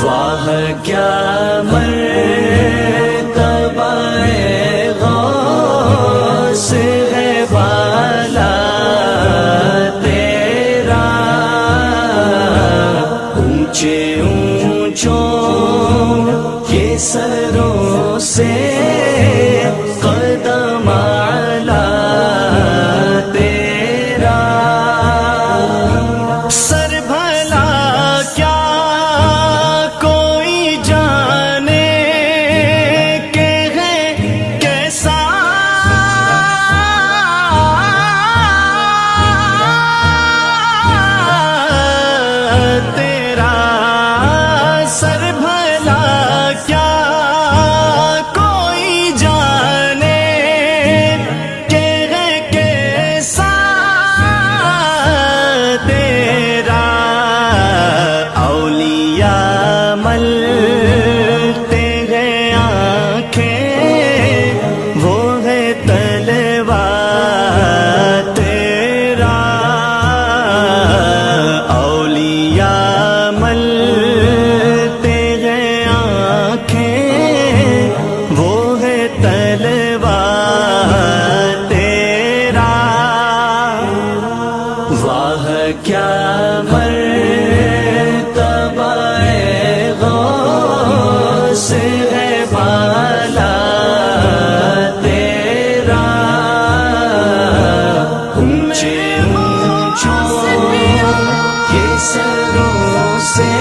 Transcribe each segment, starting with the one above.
واہ کیا مرتبہ غوث ہے والا تیرا، اونچے اونچوں کے سروں سے قدم اعلیٰ تیرا، سر بھلا کیا کیا مرتبہ غوث ہے والا تیرا، اونچے اونچوں کے سروں سے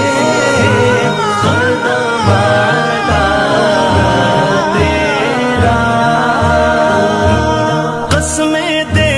قدم اعلیٰ تیرا، قسمیں دے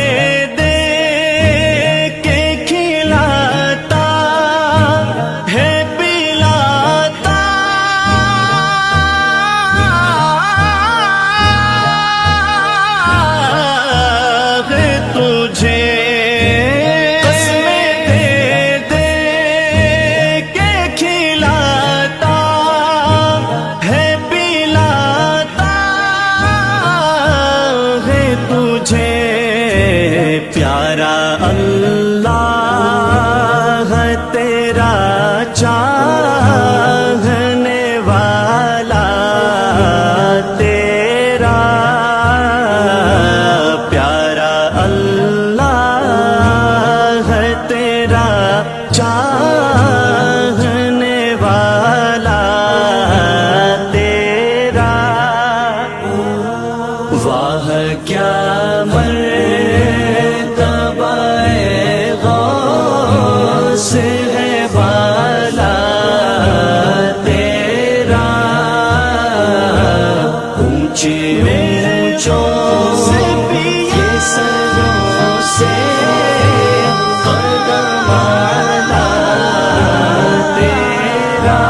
پیارا اللہ تیرا چاہنے والا تیرا، پیارا اللہ تیرا چاہنے والا تیرا، واہ کیا غوث ہے والا تیرا، اونچے اونچوں کے سروں سے قدم اعلیٰ تیرا،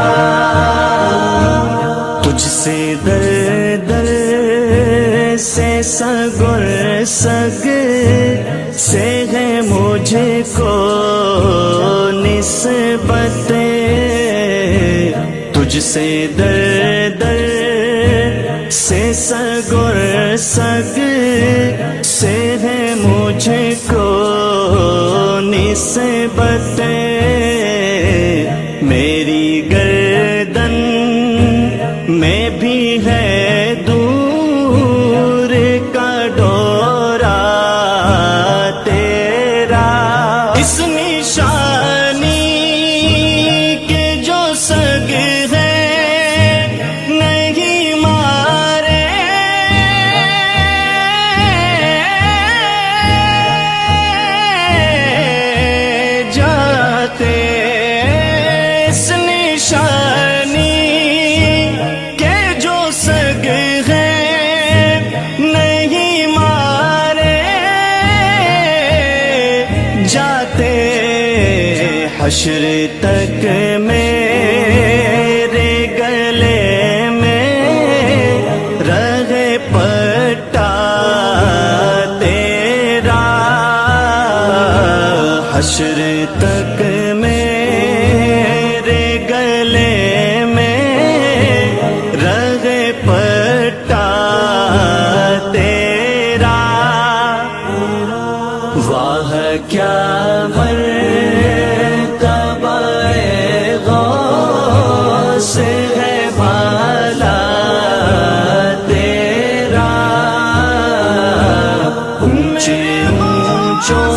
تجھ سے در در سے سگر سگ سے ہے مجھے کو نسبت، تجھ سے در در سے سگر سگ سے ہے مجھے کو نسبت، میری گردن میں بھی ہے دور کا ڈورا تیرا، اس نشانی کے جو سگ ہے نہیں مارے حشر تک میرے گلے میں رہے پٹا تیرا، حشر تک میرے گلے میں رہے پٹا تیرا، واہ کیا سے ہے بھالا تیرا، اونچے اونچوں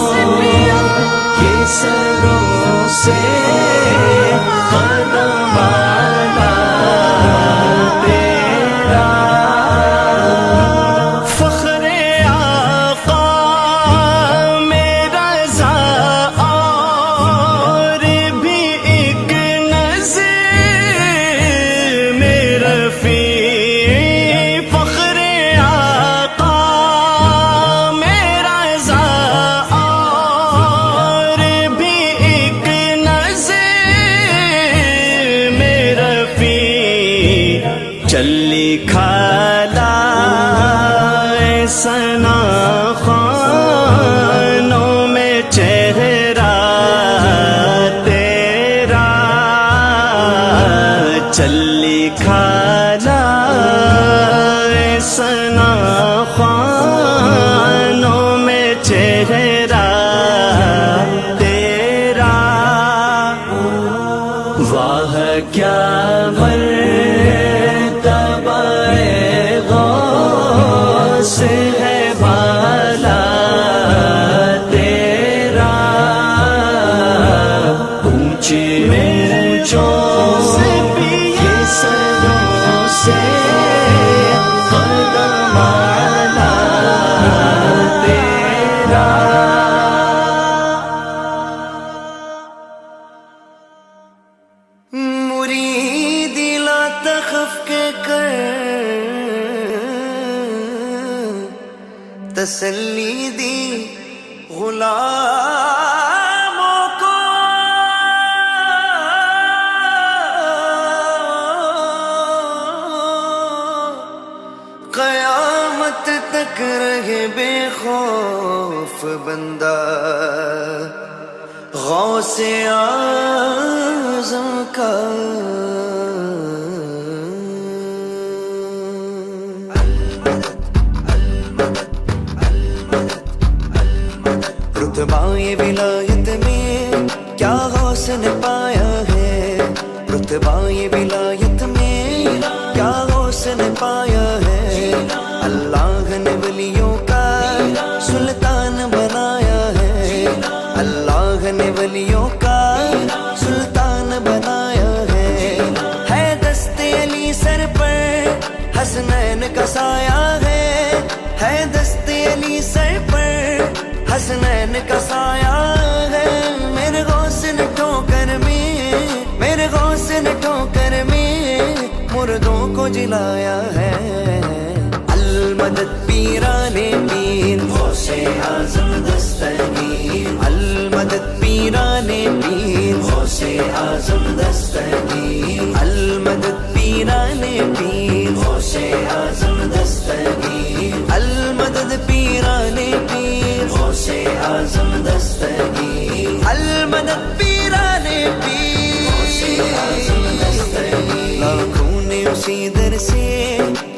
کے سروں سے قدم آلا تیرا، فخر آقا میرا رضا اور بھی ایک فخر آقا میرا رضا اور بھی ایک نظر میرا فی چلی کھالا سنا خوانوں میں چہرہ تیرا، چلی کھالا سنا خوانوں میں چہرہ تیرا، واہ کیا مرتبہ غوث ہے بھالا تیرا، اونچے اونچوں کے سروں سے قدم آلا تیرا، مرید لا تخف کے کر تسلی دی غلاموں کو، قیامت تک رہے بے خوف بندہ غوث اعظم کا، رتبہ یہ ولایت میں کیا غوث نے پایا ہے، رتبہ یہ ولایت میں کیا غوث نے پایا ہے، اللہ نے ولیوں کا سلطان بنایا ہے، اللہ نے ولیوں کا سلطان بنایا ہے دست علی سر پر حسنین کا سایہ ہے دست علی سر پر حسنین کا سایہ ہے، میرے غوث نے ٹھوکر میں میرے غوث نے ٹھوکر میں مردوں کو جلایا ہے، المدد پیران پیر غوث اعظم دستگیر، المدد پیران پیر غوث اعظم دستگیر، المدد پیران پیر غوث اعظم دستگیر، المدد پیران پیر غوث اعظم دستگیر، المدد پیران پیر غوث اعظم دستگیر، لاکھوں نے اسی در سے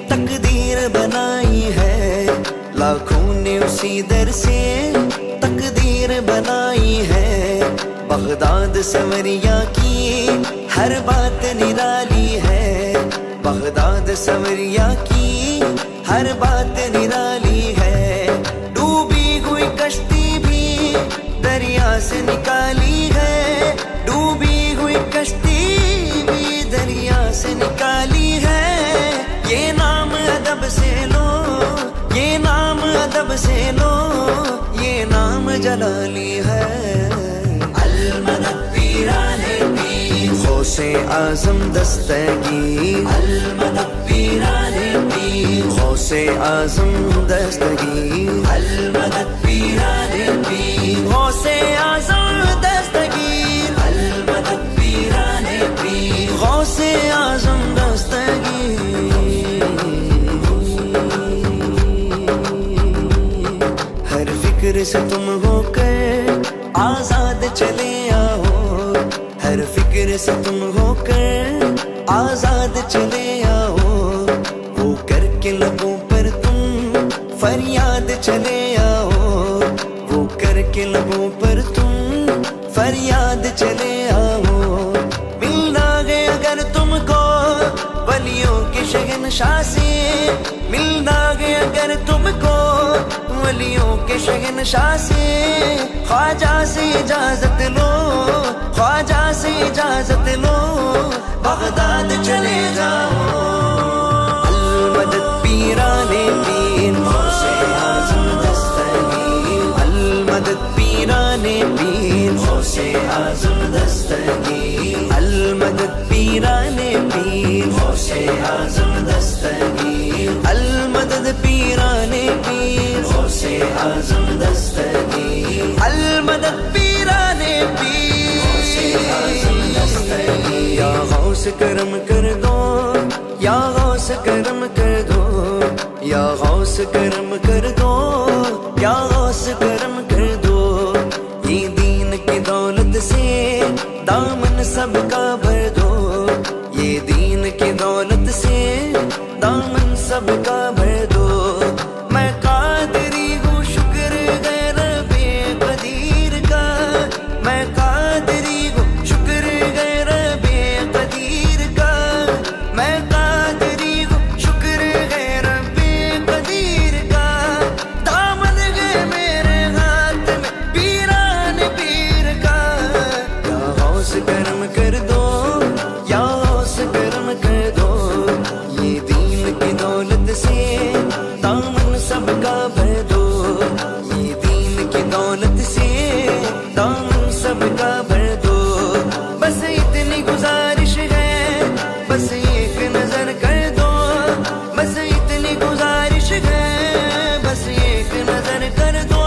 تقدیر بنائی ہے، لاکھوں نے اسی در سے تقدیر بنائی ہے، بغداد سمریا کی ہر بات نرالی ہے، بغداد سمریا کی ہر بات نرالی ہے، ڈوبی ہوئی کشتی بھی دریا سے نکالی ہے، ڈوبی ہوئی کشتی بھی دریا سے نکالی ہے، یہ نام ادب سے لو یہ نام ادب سے لو یہ نام جلالی ہے، المدد پیران پیر غوث اعظم دستگیر، المدد پیران پیر غوث اعظم دستگیر، المدد پیران پیر غوث اعظم دستگیر، فکر سے تم ہو کر آزاد چلے آؤ، ہر فکر سے تم ہو کر آزاد چلے آؤ، وہ کر کے لبوں پر تم فریاد چلے آؤ، وہ کر کے لبوں پر تم فریاد چلے آؤ۔ ملنا گے اگر تم کو ولیوں کے شہنشاہ سے، ملنا گے اگر تم کو ولیوں کے شہنشاہ سے، خواجہ سے اجازت لو، خواجہ سے اجازت لو، بغداد چلے جاؤ۔ المدد پیرانے پیر غوث اعظم دستگیر، المدد پیرانے پیر غوث اعظم دستگیر، المدد پیرانے پیر غوث اعظم دستگیر، المدد پیرانے پیر غوث اعظم دستگیر، المدد پیرانے پیر غوث اعظم دستگیر۔ یا غوث کرم کر دو، یا غوث کرم کر دو، یا غوث کرم کر دو، یا غوث کرم کر دو، یہ دین کی دولت سے دامن سب کا بھر دو، یہ دین کی دولت سے دامن سب کا بھر دو۔ میں قادری ہوں شکر ہے رب قدیر کا، میں قادری ہوں شکر ہے رب قدیر کا، میں قادری ہوں شکر ہے رب قدیر کا، دامن ہے میرے ہاتھ میں پیران پیر کا۔ یا غوث کرم کر دو، یا غوث کرم کر دو، یہ دین کی دولت سے دامن سب کا بھر دو، یہ دین کی دولت سے دامن سب کا بھر دو۔ بس اتنی گزارش ہے، بس ایک نظر کر دو، بس اتنی گزارش ہے، بس ایک نظر کر دو،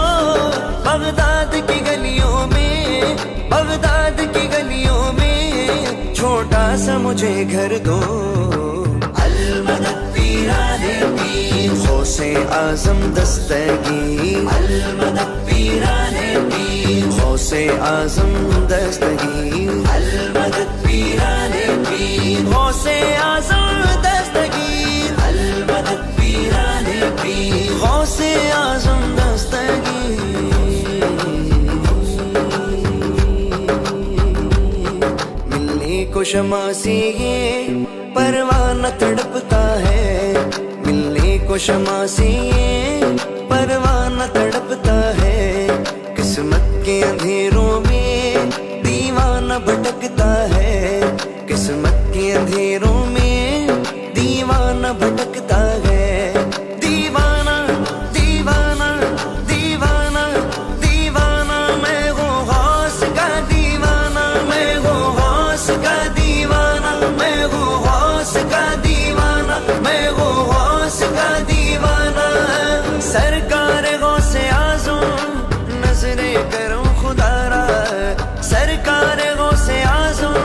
بغداد کی گلیوں میں، بغداد کی گلیوں میں چھوٹا سا مجھے گھر دو۔ المدد پیرانے پیر غوث اعظم دستگیر، المدد پیرانے پیر غوث اعظم دستگیر، المدد پیرانے پیر غوث اعظم دستگیر، المدد پیرانے پیر غوث اعظم دستگیر۔ ملنے کو شمع سے یہ پروانہ تڑپتا ہے، ملنے کو شمع سے یہ پروانہ تڑپتا ہے، قسمت کے اندھیروں میں دیوانہ بھٹکتا ہے، قسمت کے اندھیروں میں دیوانہ بھٹکتا ہے، دیوانہ دیوانہ دیوانہ دیوانہ، میں ہوں غوث کا دیوانہ، میں ہوں غوث کا دیوانہ، میں ہوں غوث کا دیوانہ، میں ہوں غوث کا دیوانہ۔ سرکار غوث اعظم نظر کرم خدا را، سرکار غوث اعظم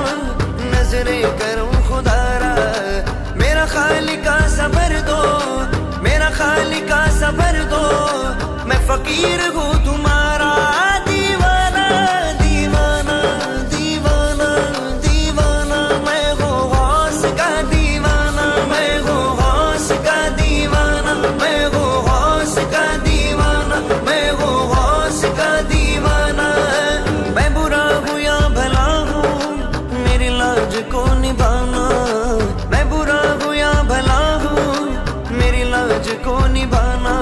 نظر کرم خدا را، میرا خالقہ صبر دو، میرا خالقہ صبر دو، میں فقیر ہوں تمہارا دیوانہ، دیوانہ دیوانہ دیوانہ، میں ہوں غوث کا دیوانہ، میں ہوں غوث کا دیوانہ، میں ہوں غوث کا دیوانہ، میں ہوں غوث کا دیوانہ۔ میں برا ہوں یا بھلا ہوں میری لاج کو نبھانا، میں برا ہوں یا بھلا ہوں میری لاج کو نبھانا،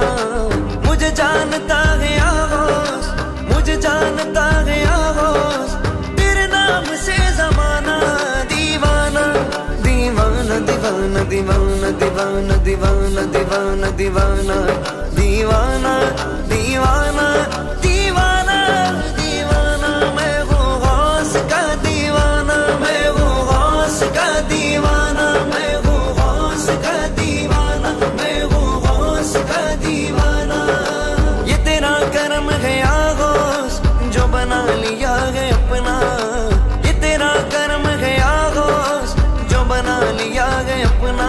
مجھے جانتا ہے غوث، مجھے جانتا ہے غوث، تیرے نام سے زمانہ دیوانہ، دیوانہ دیوانہ دیوانہ دیوانہ دیوانہ دیوانہ دیوانہ دیوانہ دیوانہ دیوانہ دیوانہ، میں ہوں غوث کا دیوانہ، میں ہوں غوث کا دیوانہ، میں ہوں غوث کا دیوانہ، میں ہوں غوث کا دیوانہ۔ یہ تیرا کرم ہے یا غوث جو بنا لیا ہے اپنا، یہ تیرا کرم ہے یا غوث جو بنا لیا ہے اپنا،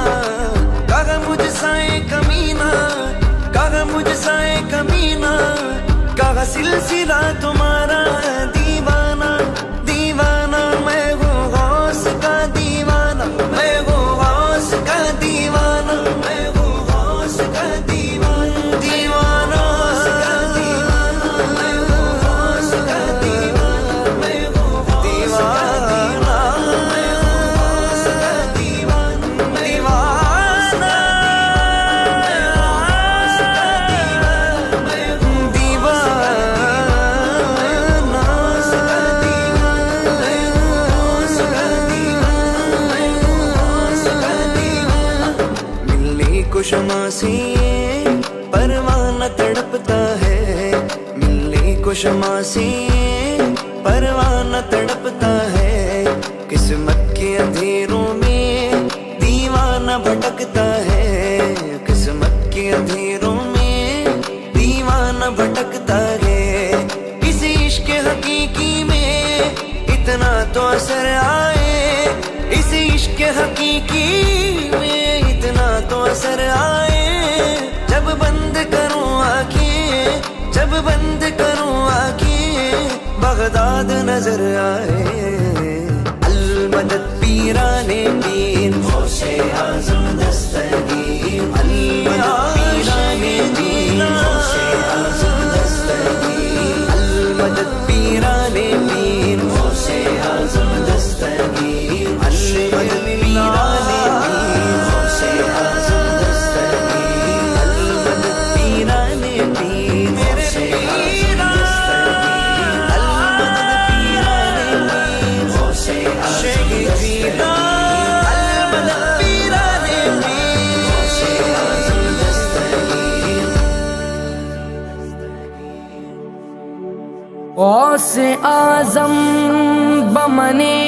کہا مجھ سائے کمینہ، کہا مجھ سائے کمینہ، کہا کا سلسلہ تمہارا دیوانہ دیوانہ، میں ہوں غوث کا دیوانہ، میں ہوں غوث کا دیوانہ، میں ہوں غوث کا دیوانہ، دیوانہ میں ہوں غوث کا دیوانہ، میں ہوں دیوانہ، میں ہوں غوث کا دیوانہ، دیوانہ شمع سے پروانہ تڑپتا ہے، ملنے کو شمع سے پروانہ تڑپتا ہے، قسمت کے اندھیروں میں دیوانہ بھٹکتا ہے، قسمت کے اندھیروں میں دیوانہ بھٹکتا ہے، اس عشق حقیقی میں اتنا تو اثر آئے، اس عشق حقیقی میں اتنا تو اثر آئے، جب بند کروں آنکھیں، جب بند کروں آنکھیں بغداد نظر آئے، المدد پیران پیر غوث اعظم دستگیر، المدد پیران پیر غوث اعظم دستگیر، المدد پیران پیر غوث اعظم دستگیر، المدد پیران پیر غوث اعظم دستگیر، المدد پیران پیر غوث اعظم دستگیر، المدد پیران پیر غوث اعظم دستگیر، المدد پیران پیر غوث اعظم دستگیر۔ غوث اعظم بمنے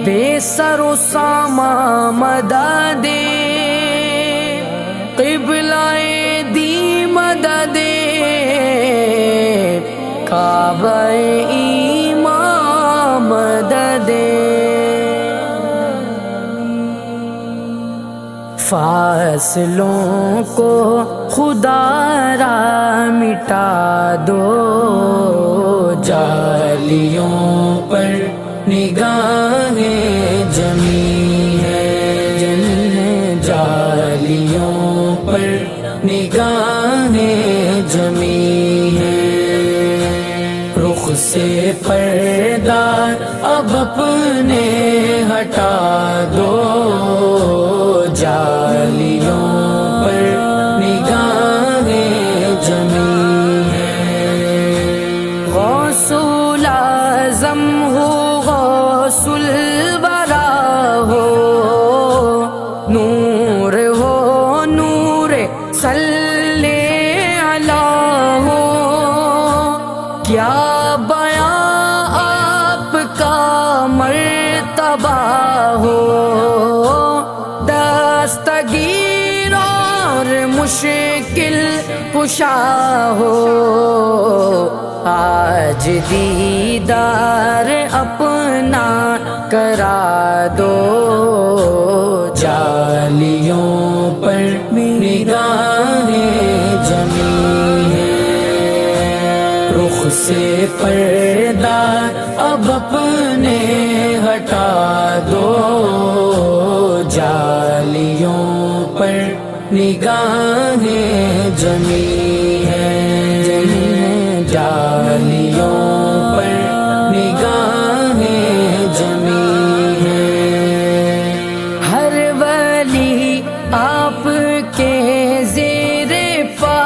بے سر و ساما مدد، قبلہ دی مدد، کعبہ ایمان مدد، فاصلوں کو خدا را مٹا دو، جالیوں پر نگاہیں جمی ہے، جالیوں پر نگاہیں جمی ہے، رخ سے پردہ اب اپنے ہٹا دو، جالیوں پر نگاہیں جمی ہے، غوث اعظم ہو، غوث الورا ہو، نور ہو، نور صلی علی ہو، کیا بیاں آپ کا مرتبہ ہو، دستگیر اور مشکل کشا ہو، آج دیدار اپنا کرا دو، جالیوں پر نگاہیں جمی ہے، رخ سے پردہ اب اپنے ہٹا دو، جالیوں پر نگاہیں جمی ہے، جالیوں پر نگاہیں جمی ہے، ہر ولی آپ کے زیر پا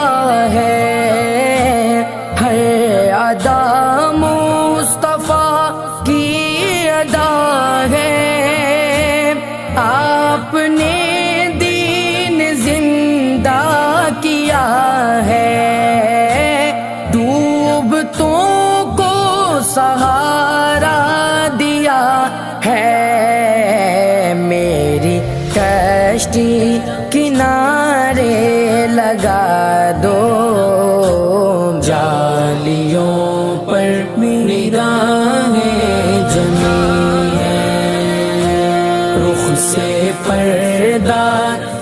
ہے، ہر ادا مصطفیٰ کی ادا ہے، آپ نے دین زندہ کیا ہے، ڈوبتوں کو سہارا دیا ہے، میری کشتی کنارے لگا دو، جالیوں پر نگاہیں جمی ہے، رخ سے پردہ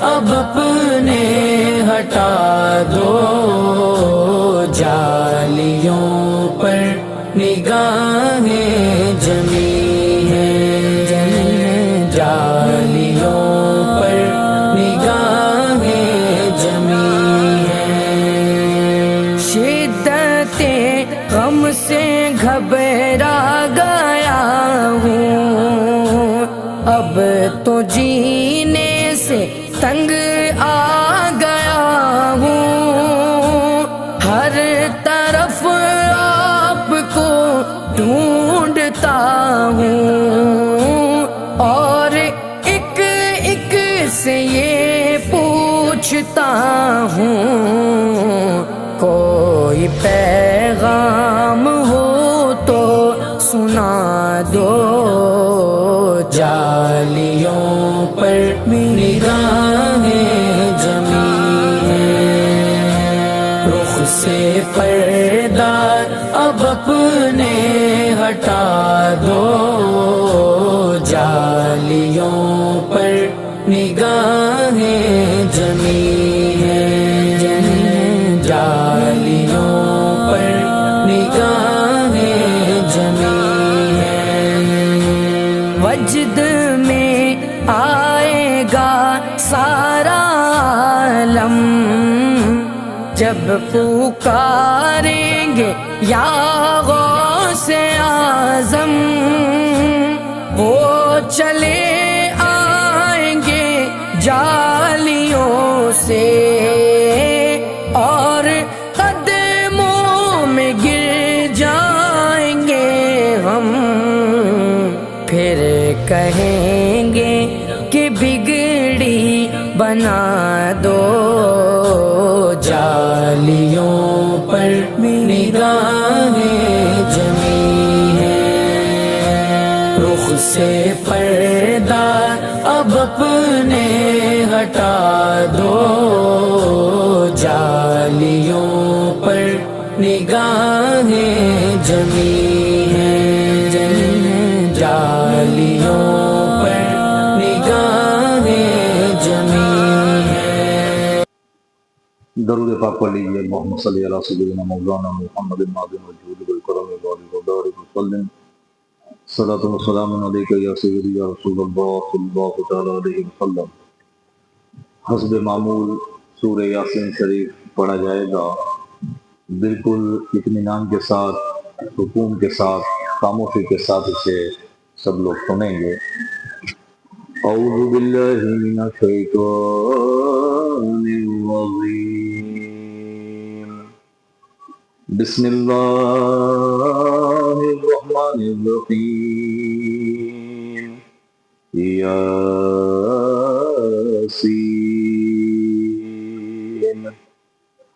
اب اپنے ہٹا دو، شدت غم سے گھبرا گیا ہوں، اب تو جینے سے تنگ آ گیا ہوں، ہر طرف آپ کو ڈھونڈتا ہوں، اور ایک ایک سے یہ پوچھتا ہوں، کوئی پیغام ہو تو سنا دو، جالیوں پر نگاہیں جمی ہیں، رخ سے پردہ اب اپنے ہٹا دو، جالیوں پر نگاہیں جمی ہیں، جالیوں پر نگاہیں جمی ہیں، وجد میں آئے گا سارا عالم جب پکاریں گے یا غوث اعظم، وہ چلے آئیں گے جالیوں سے اور قدموں میں گر جائیں گے ہم، پھر کہیں گے کہ بگڑی بنا دو، جالیوں پر نگاہیں جمی ہیں، رخ سے پردہ اب اپنے ہٹا دو، جالیوں پر نگاہیں جمی ہیں، جالیوں پر نگاہیں جمی ہیں۔ درود پاک پڑھ لیجیے۔ اللہم صلی علی سیدنا مولانا محمد الناظم الجود بالکرم وبارک وبارک وسلم، صلاۃ و سلام علیک یا سیدی یا رسول اللہ صلی اللہ تعالی علیہ وسلم۔ حسب معمول سورہ یاسین شریف پڑھا جائے گا، بالکل اطمینان کے ساتھ، سکون کے ساتھ، خاموشی کے ساتھ اسے سب لوگ سنیں گے۔ اعوذ باللہ من الشیطان الرجیم، بسم اللہ الرحمن الرحیم، یاسین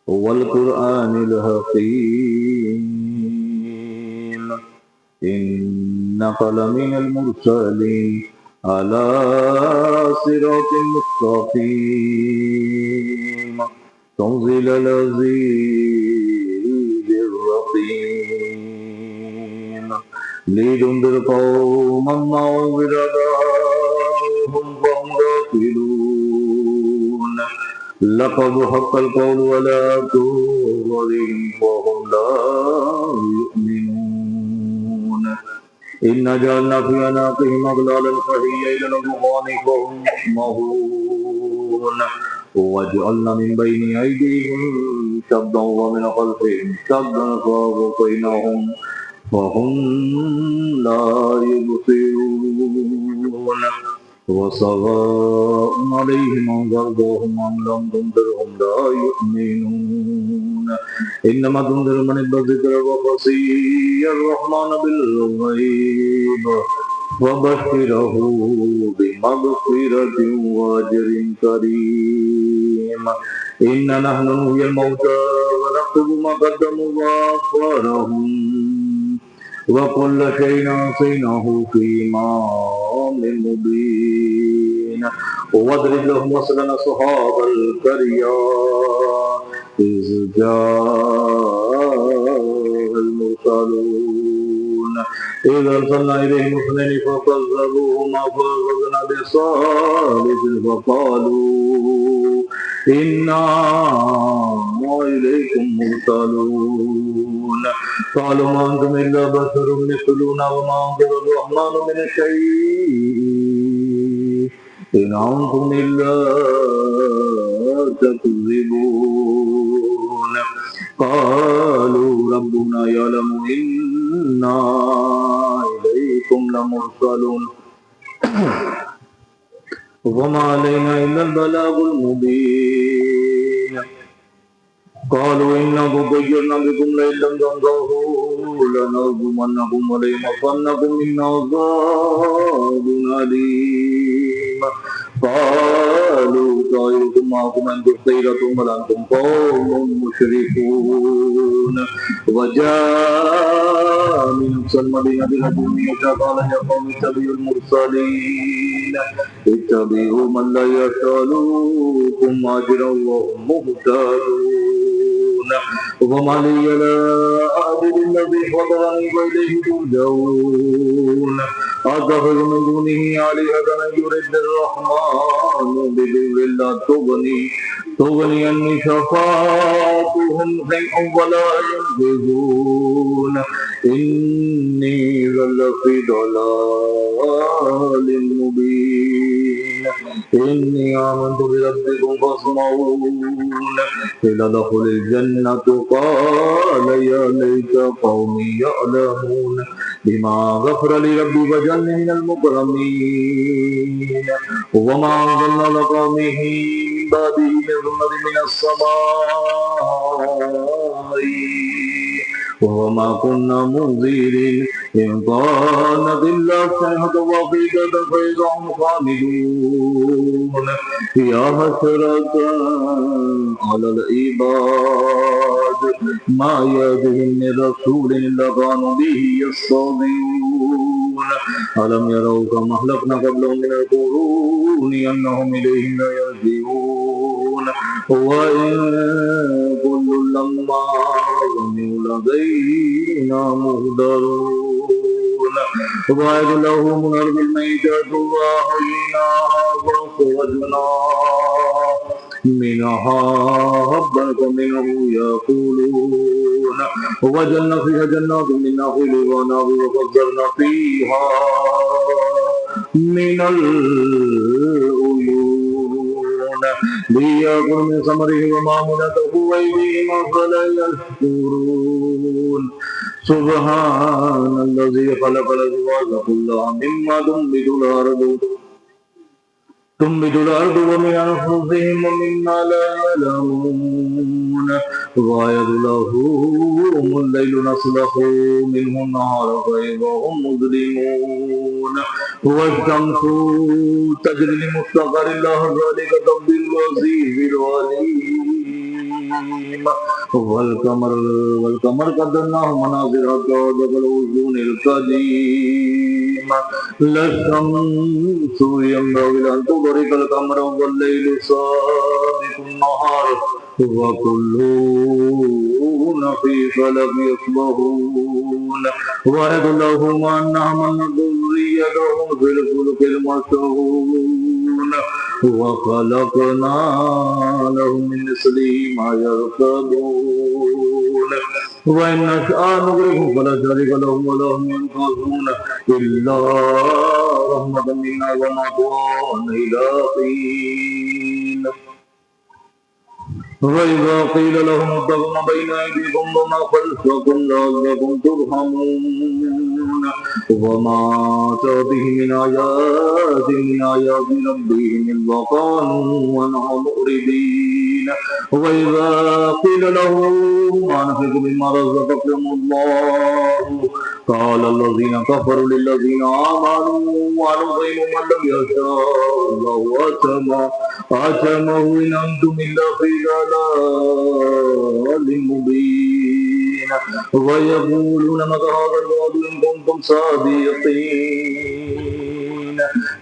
والقرآن الحکیم، انک لمن المرسلین علی صراط مستقیم، تنزیل العزیز الرحیم، لتنذر قوما ما انذر آباؤهم فهم غافلون، لقد حق القول على أكثرهم فهم لا يؤمنون، إنا جعلنا في أعناقهم أغلالا فهي إلى الأذقان فهم مقمحون، وجعلنا من بين أيديهم سدا ومن خلفهم سدا فأغشيناهم فهم لا يبصرون، وسواء عليهم أنذرتهم أم لم تنذرهم لا يؤمنون، إنما تنذر من اتبع الذكر وخشي الرحمن بالغيب، وبشره بمغفرة وأجر كريم، إنا نحن نحيي الموتى ونكتب ما قدموا وآثارهم وكل شيء أحصيناه في إمام مبين، واضرب لهم مثلا أصحاب القرية إذ جاء المرسلون إذ أرسلنا إليهم اثنين فكذبوهما فأخذنا بصالح فقالوا إنا إليكم مرسلون، قالوا ما أنتم إلا بشر مثلنا وما أنزل الرحمن من شيء إن أنتم إلا تكذبون، قالوا ربنا يعلم إنا إليكم لمرسلون وما علينا إلا البلاغ المبين قالوا إنا طيرنا بكم لئن لم تنتهوا لنرجمنكم وليمسنكم منا عذاب أليم قالوا طائركم معكم إن تطيرتم بل أنتم قوم مشركون وجاء من أقصى المدينة رجل يسعى قال يا قوم اتبعوا المرسلين اتبعوا من لا يسألكم أجرا وهم مهتدون وما لي لا أعبد الذي فطرني وإليه ترجعون أتخذ من دونه آلهة من يرد الرحمن بضر لا تغني عني شفاعتهم شيئا ولا ينقذون إني لفي ضلال مبين إني آمنت بربكم فاسمعون قيل ادخل الجنة قال يا ليت قومي يعلمون بما غفر لي ربي وجعلني من المكرمين وما أنزلنا على قومه من بعده من ظلمة من السماء وما كنا منذرين إن كانت إلا صيحة واحدة فإذا هم خامدون يا حسرة على العباد ما يأتيهم من رسول إلا كانوا به يستهزئون ألم يروا كما أهلكنا قبلهم من القرون أنهم إليهم لا يرجعون وإن كل لما ظلموا لدينا مهدرون وبعد لهم الأرض الميتة وأحييناها وأخرجنا منها حبا فمنه يأكلون ووجدنا فيها جنات من نخيل وأعناب وفجرنا فيها من العيون ليأكلوا من ثمره وما عملته أيديهم أفلا يشكرون سبحان الذي خلق الأزواج كلها مما تنبت الأرض ومن أنفسهم ومما لا يعلمون وآية لهم الليل نسلخ منه النهار فإذا هم مظلمون والشمس تجري لمستقر لها ذلك تقدير العزيز العليم والقمر قدرناه منازل حتى بلغ الوزن القديم لا الشمس ينبغي أن تدرك القمر والليل سابق النهار وكل في فلك يسبحون وعد لهم أن حملنا ذريتهم في الفلك المشحون وخلقنا لهم من مثله ما يركبون وإن نشأ نغرقهم فلا شريك لهم ولا هم ينقذون إلا رحمة منا ومطوعا إلى حين وإذا قيل لهم اتقوا ما بين أيديكم وما خلفكم لعلكم ترحمون وما تأتيهم من آيات ربهم إلا كانوا عنها معرضين وإذا قيل لهم أنفقوا مما رزقكم الله قال الذين كفروا للذين آمنوا ونطعم من لم يشاء الله أتمه إن أنتم إلا في ضلال مبين ويقولون متى هذا الوعد إن كنتم صادقين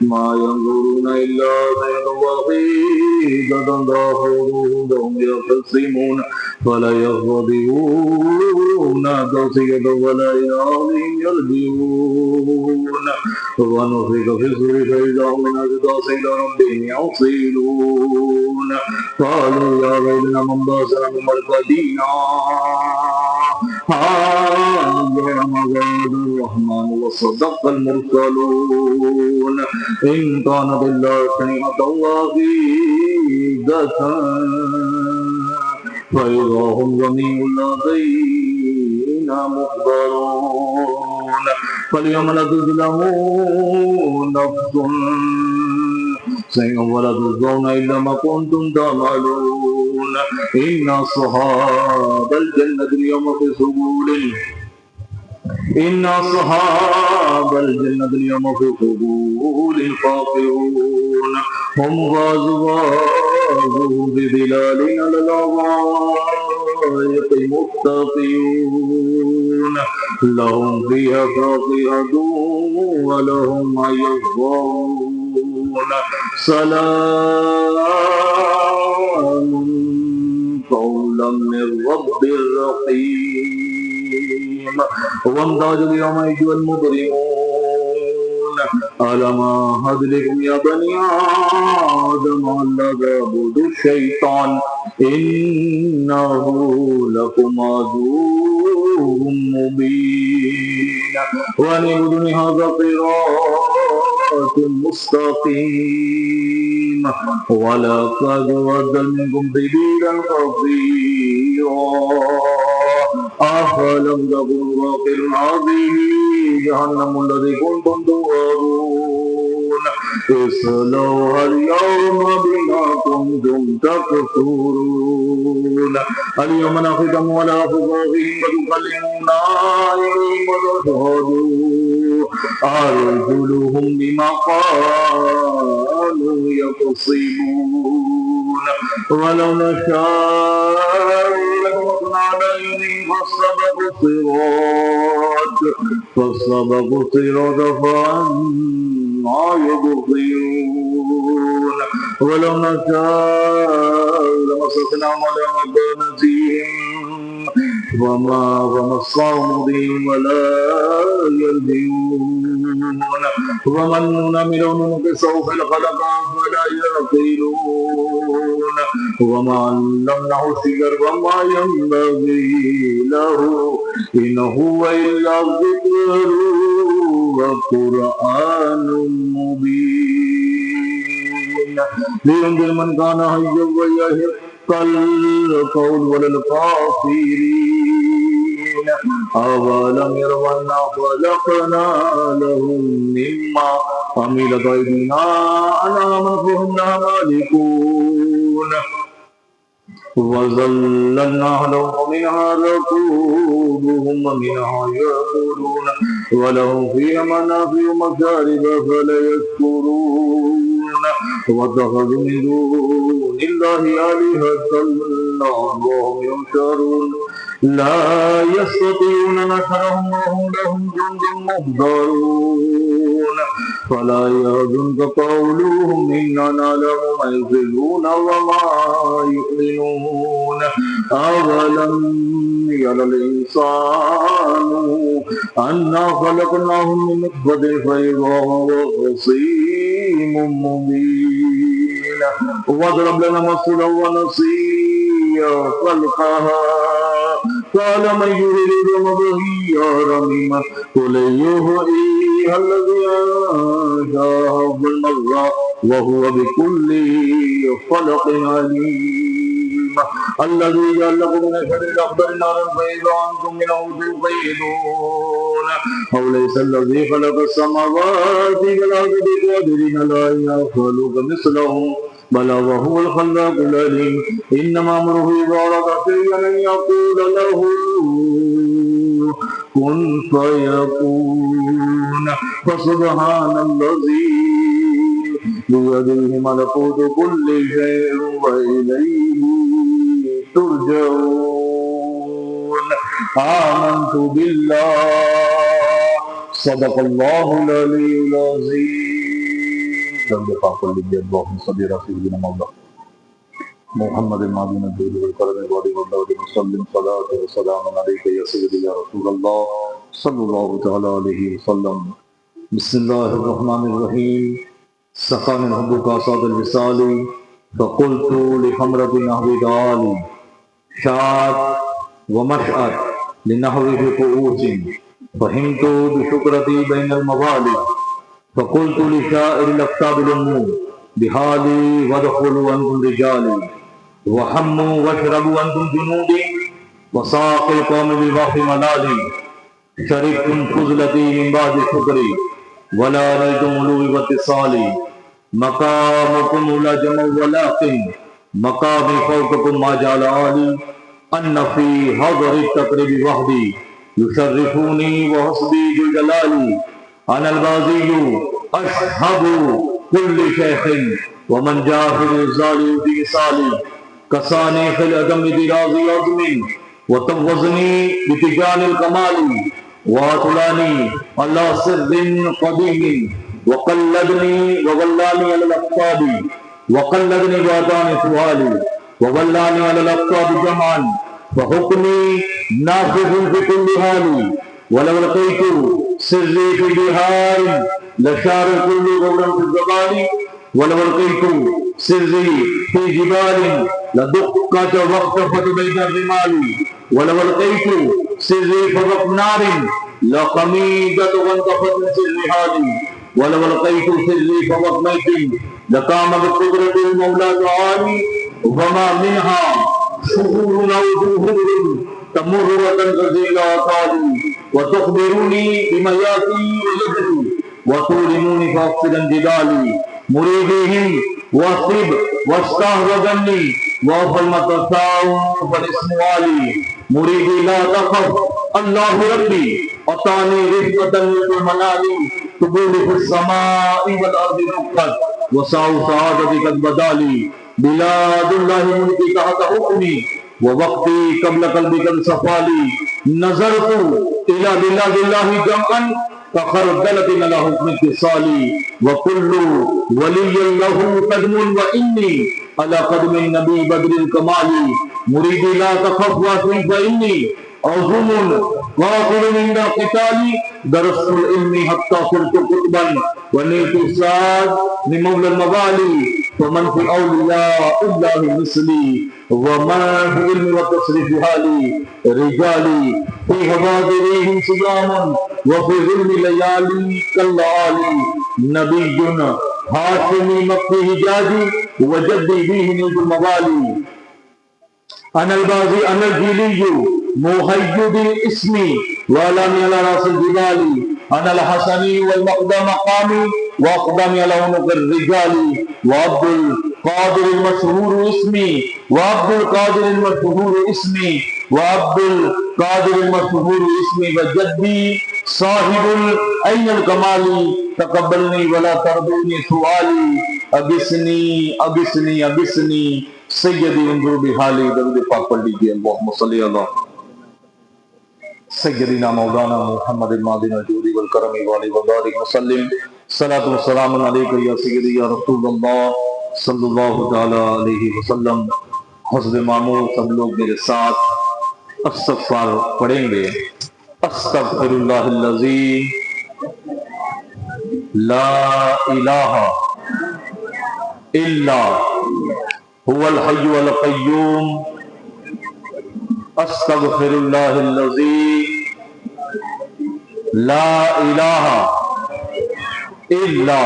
ما ينظرون إلا صيحة واحدة تأخذهم يختصمون فلا يهتدون توصية ولا إلى أهلهم يرجعون ونفخ في الصور فإذا هم من أجداث إلى ربهم يصيرون قالوا يا ويلنا من بعثنا من مرقدنا هذا موعد الرحمن وصدق المرسلون إن كانت إلا صيحة واحدة فإذا هم جميع لدينا محضرون فاليوم لا تظلم نفس شيئا ولا تجزون إلا ما كنتم تعملون إن أصحاب الجنة اليوم في سبل إن أصحاب الجنة اليوم في سبل فاكهون هم وأزواجهم بظلال على الأرائك متكئون لهم فيها فاكهة ولهم ما يشتهون سلام قولا من رب رحيم وامتاز اليوم أيها المجرمون ألم أعهد لكم يا بني آدم ألا تعبدوا الشيطان إنه لكم عدو مبين وأن اعبدوني هذا صراط مستقيم ولقد أضل منكم سبيلا كثيرا أفلم تكونوا غافلين هذه جهنم التي كنتم توعدون اصلوها اليوم بما كنتم تكفرون اليوم نختم على أفواههم وتكلمنا أيديهم وتشهد أرجلهم بما كانوا يكسبون ولو نشاء لطمسنا عليهم فاستبقوا الصراط فأنى يبصرون ولو نشاء لمسخناهم على مكانتهم وما صامدين ولا يرجعون ومن نملهم نقصه في الخلق فلا يعقلون وما علمناه الشجر وما ينبغي له إن هو إلا ذكر وقرآن مبين لينذر من كان حيا ويحق القول وللكافرين أولم يروا أنا خلقنا لهم مما عملت أيدينا أنعاما فهم لها مالكون وظللنا لهم منها ركوبهم ومنها يأكلون ولهم فيها منافع ومشارب فلا يشكرون واتخذوا من دون الله آلهة لعلهم ينصرون لا يستطيعون نصرهم وهم لهم جند محضرون فلا يحزنك قولهم إنا نعلم ما يسرون وما يعلنون أولم ير الإنسان أنا خلقناه من نطفة فإذا هو خصيم مبين واضرب لنا مثلا ونسي خلقها قال من يريد وهي رميمة قل يحييها الذي أنشأها أول مرة وهو بكل خلق عليم الذي جعل لكم من الشجر الأخضر نارا فإذا أنتم منه توقدون أو ليس الذي خلق السماوات والأرض بقادر على أن يخلق مثلهم بلى وهو الخلاق العليم إنما أمره إذا أراد شيئا أن يقول له كن فيكون فسبحان الذي بيده ملكوت كل شيء وإليه ترجعون آمنت بالله صدق الله العلي العظيم جلد پاک لگے اللہم صلی رسولنا مولا محمد المعدین الجود والکرم الولی والدود وسلم صلاة وسلام علیکہ یا سیدی یا رسول اللہ صلی اللہ تعالی علیہ وسلم بسم اللہ الرحمن الرحیم سقا من حبک آساد الوصالی فقلت لحمرة نحو دالی شاد ومشعر لنحو في قعوس فهمت بشكرتي بين المظالم فقلت لشائر الأكتاب الأمور بحالي وادخلوا أنتم رجالي وحموا واشربوا أنتم جنودي وساق القوم بالبحر ملالي شربتم فضلتي من بعد شكري ولا نلتم علوي واتصالي مقامكم لا جمع ولكن مقامي فوقكم ما جعل عالي أن في حضر التقرب وحدي يشرفوني وحسبي ذو جلالي أنا البازي أشهد كل شيخ ومن جاء في الإرسال بإرسالي كساني في الأدم دراز عظم وتوزني بتجان الكمال وأطلاني على سر قديم وقلدني وولاني على الأقطاب وقلدني بعدان سؤالي وولاني على الأقطاب جمعا فحكمي نافذ في كل حال ولو لقيت سري في بحار لشار كل غورا في الزبان ولو لقيت سري في جبال لدقت وقفت بين الرمال ولو لقيت سري فوق نار لقميدة وانطفت من سر حالي ولو لقيت سري فوق ميت لقام بقدرة المولى تعالي وما منها شهور أو ظهور تمر وتنقضي لا تعالي وتخبروني بما ياتي ويبدو وتعلموني فاقصدا جدالي مريدهم واصب واستهربني وافل ما تشاء فالاسم والي مريدي لا تخف الله ربي أعطاني رفقة من المنالي تقول في السماء والأرض رفقت وسع سعادتي قد بدالي بلاد الله ملكي تحت حكمي ووقتي قبل قلبي قد صفالي نظرت إلى بلاد الله جمعا فخردلت على حكم اتصالي وكل ولي له قدم وإني على قدم النبي بدر الكمال مريدي لا تخف واصل فإني عظم قاتل عند القتال درست العلم حتى صرت قطبا ونلت السعاد لمولى الموالي ومن في أولياء الله مثلي ومن في علم وتصريف حالي رجالي في هوادرهم صيام وفي ظلم ليالي كالليالي نبي هاشمي مكي حجازي وجدي به نجم الموالي أنا البازي أنا الجيلي مهيد الاسم ولم على رأس الجبال أنا الحسني والمقدم مقامي وأقدمي على عنق الرجال وعبد القادر المشهور اسمي وعبد القادر المشهور اسمي وعبد القادر المشهور اسمي وجدي صاحب أين الكمال تقبلني ولا تردوني سؤالي أبسني أبسني أبسني سیدی انظر بحالی درود پاک پڑھ لیجئے اللہم صلی اللہ سیدنا مولانا محمد المادن الجودی والکرمی والی وبارک وسلم صلاة والسلام علیکہ یا سیدی یا رسول اللہ صلی اللہ تعالی علیہ وسلم حسب معمول سب لوگ میرے ساتھ استغفار پڑھیں گے استغفر اللہ الذی لا الہ الا هو الحي والقيوم استغفر الله الذي لا اله الا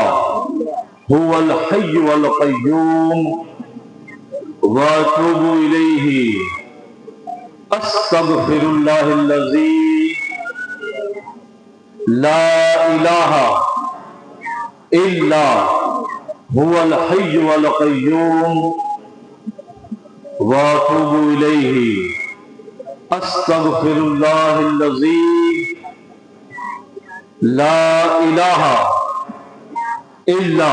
هو الحي والقيوم واتوب اليه استغفر الله الذي لا اله الا هو الحي والقيوم واتوب الیہ استغفر اللہ الذی لا الہ الا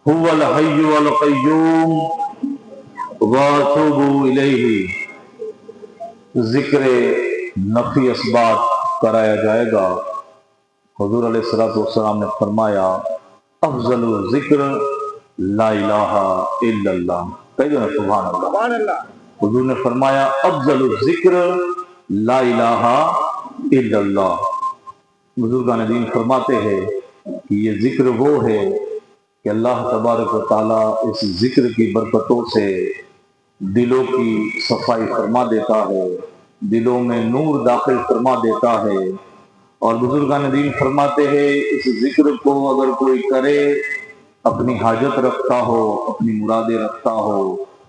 هو الحی والقیوم واتوب الیہ. ذکر نفی اسبات کرایا جائے گا. حضور علیہ السلام نے فرمایا افضل ذکر لا الہ الا اللہ. کہیے نا سبحان اللہ. حضور نے فرمایا افضل الذکر لا الہ الا اللہ. بزرگان دین فرماتے ہیں کہ یہ ذکر وہ ہے کہ اللہ تبارک و تعالیٰ اس ذکر کی برکتوں سے دلوں کی صفائی فرما دیتا ہے, دلوں میں نور داخل فرما دیتا ہے. اور بزرگان دین فرماتے ہیں اس ذکر کو اگر کوئی کرے, اپنی حاجت رکھتا ہو, اپنی مرادیں رکھتا ہو,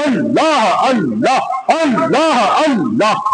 اللہ اللہ اللہ اللہ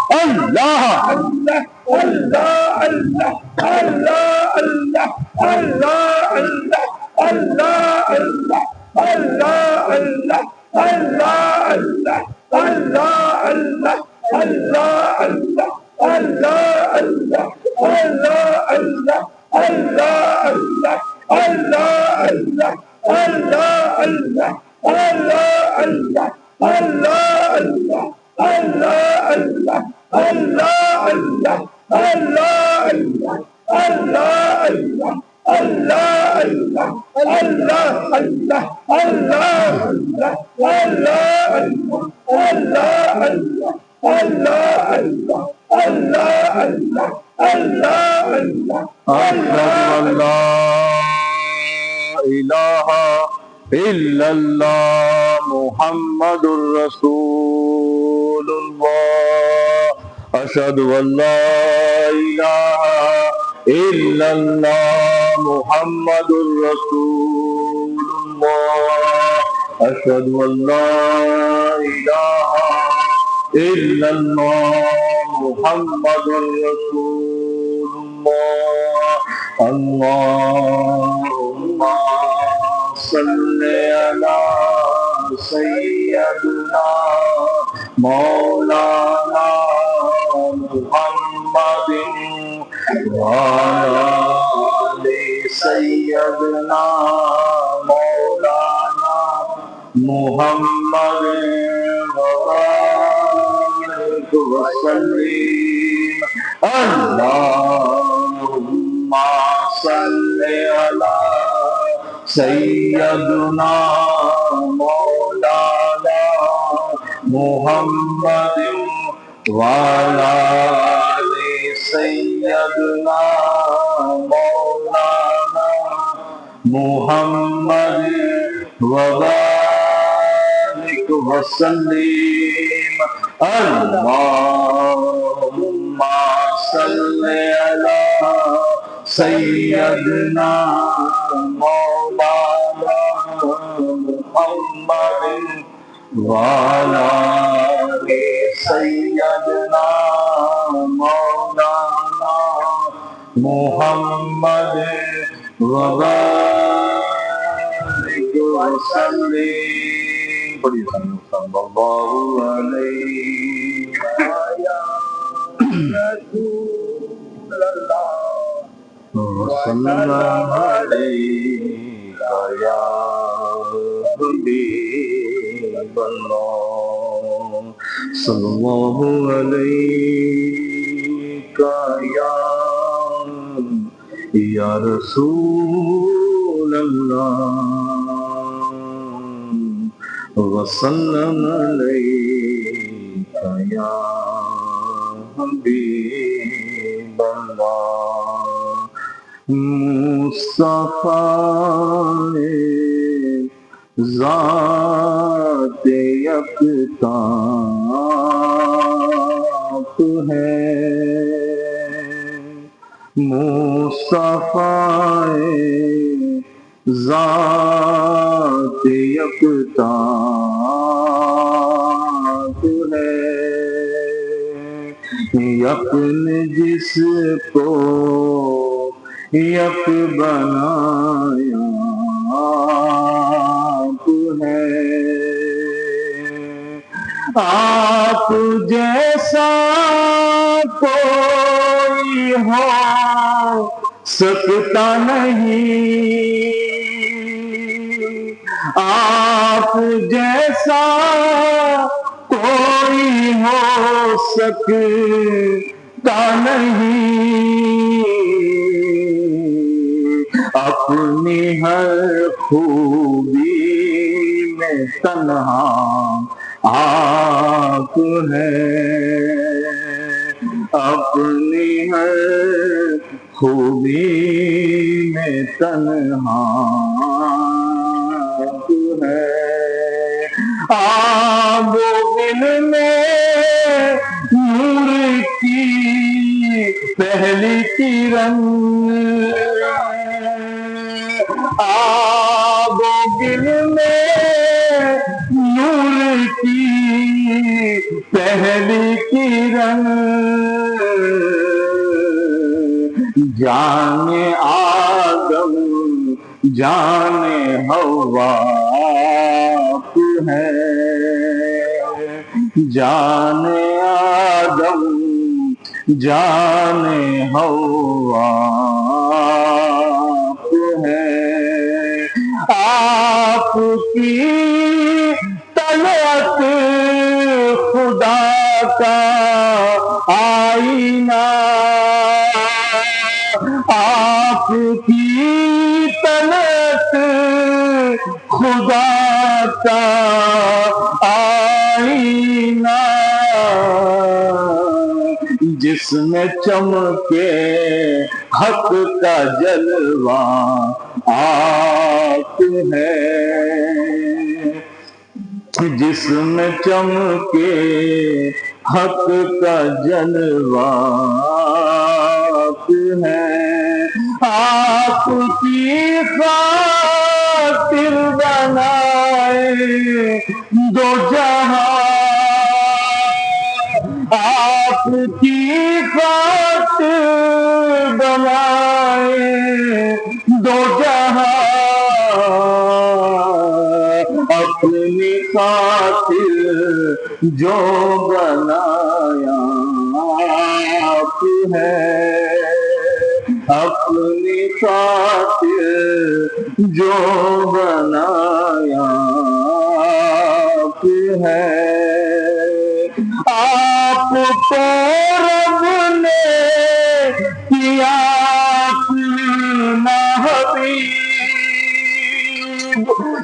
اللہ محمد رسول اللہ اشہد ان لا الہ الا اللہ محمد رسول اللہ اشہد ان لا الہ الا اللہ محمد رسول اللہ اللہم صلی علی سیدنا مولانا محمد وعلی آل سیدنا مولانا محمد وبارک وسلم اللہم صلی علی سیدنا مولانا محمد وعلی آل سیدنا مولانا محمد وبارک وسلم اللہم صلی علی سیدنا مولانا محمد وعلی آل سیدنا مولانا محمد وبارک وسلم صلی اللہ علیہ وسلم علیکہ یا حبیب اللہ صلی اللہ علیکہ یا رسول اللہ وسلم علیکہ یا حبیب اللہ مصطفیٰ ذات یکتاف ہے مصطفیٰ ذات یکتاف ہے یقین جس کو یک بنایا آپ ہے آپ جیسا کوئی ہو سکتا نہیں آپ جیسا کوئی ہو سکتا نہیں اپنی ہر خوبی میں تنہا آپ ہیں اپنی ہر خوبی میں تنہا آپ ہیں آب و دل میں نور کی پہلی کرن آب و دل میں نور پہلی کرن جان آدم جان حوا آپ ہے، جان آدم جان حوا آپ ہے، آپ کی طلعت خدا کا آئینہ، آپ کی طلعت خدا کا آئینہ، جس میں چمکے حق کا جلوہ آپ ہے، جس میں چمکے حق کا جلوہ آپ ہے، آپ کی خاطر بنائے دو جہاں، آپ کی خاطر بنائے دو جہاں، اپنی خاطر جو بنایا آپ ہے، اپنی خاطر جو بنایا آپ ہے، آپ کو رب نے کیا اپنا حبیب،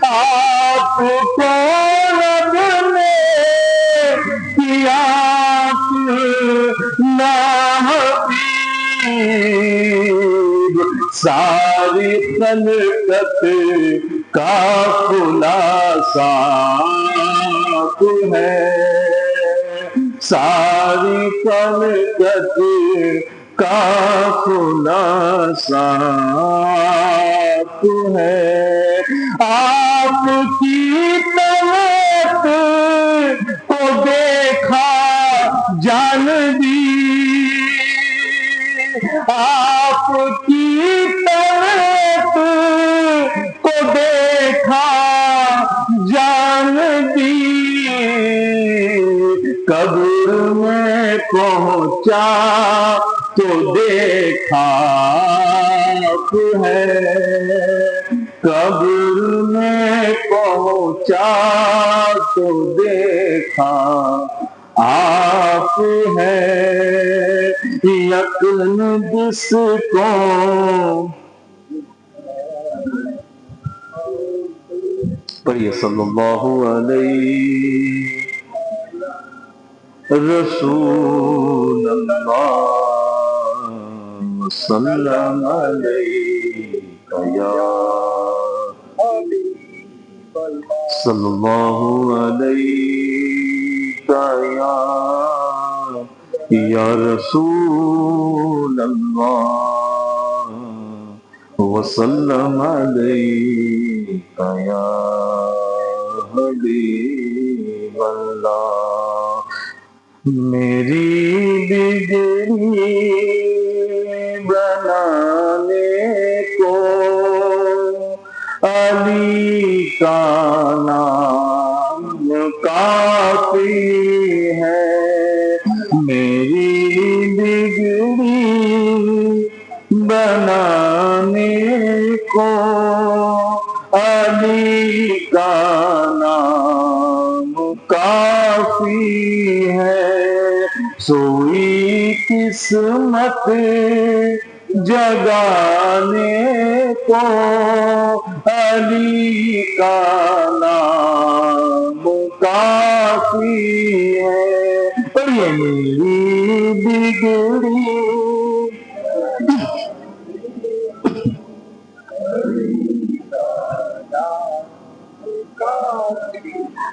آپ کو رب نے کیا اپنا حبیب، ساری خلقت کا خلاصہ آپ ہے، ساری خلقت کا خلاصہ آپ ہے، آپ کی طلعت کو دیکھا جان دی، آپ کی طلعت کو دیکھا جان دی، قبر میں پہنچا تو دیکھا آپ ہے، قبر میں پہنچا تو دیکھا آپ ہے، یقین جس کو پڑھیے صلی اللہ علیہ رسول اللہ وسلم علیہ یا صلی اللہ علیہ یا رسول اللہ وسلم علیہ یا حبیب اللہ، میری بگڑی بنانے کو علی کا نام کافی ہے، میری بگڑی بنانے کو علی کا نام کافی ہے، سوئی قسمت جگانے کو علی کا نام کافی ہے، پڑھیے میری بگڑی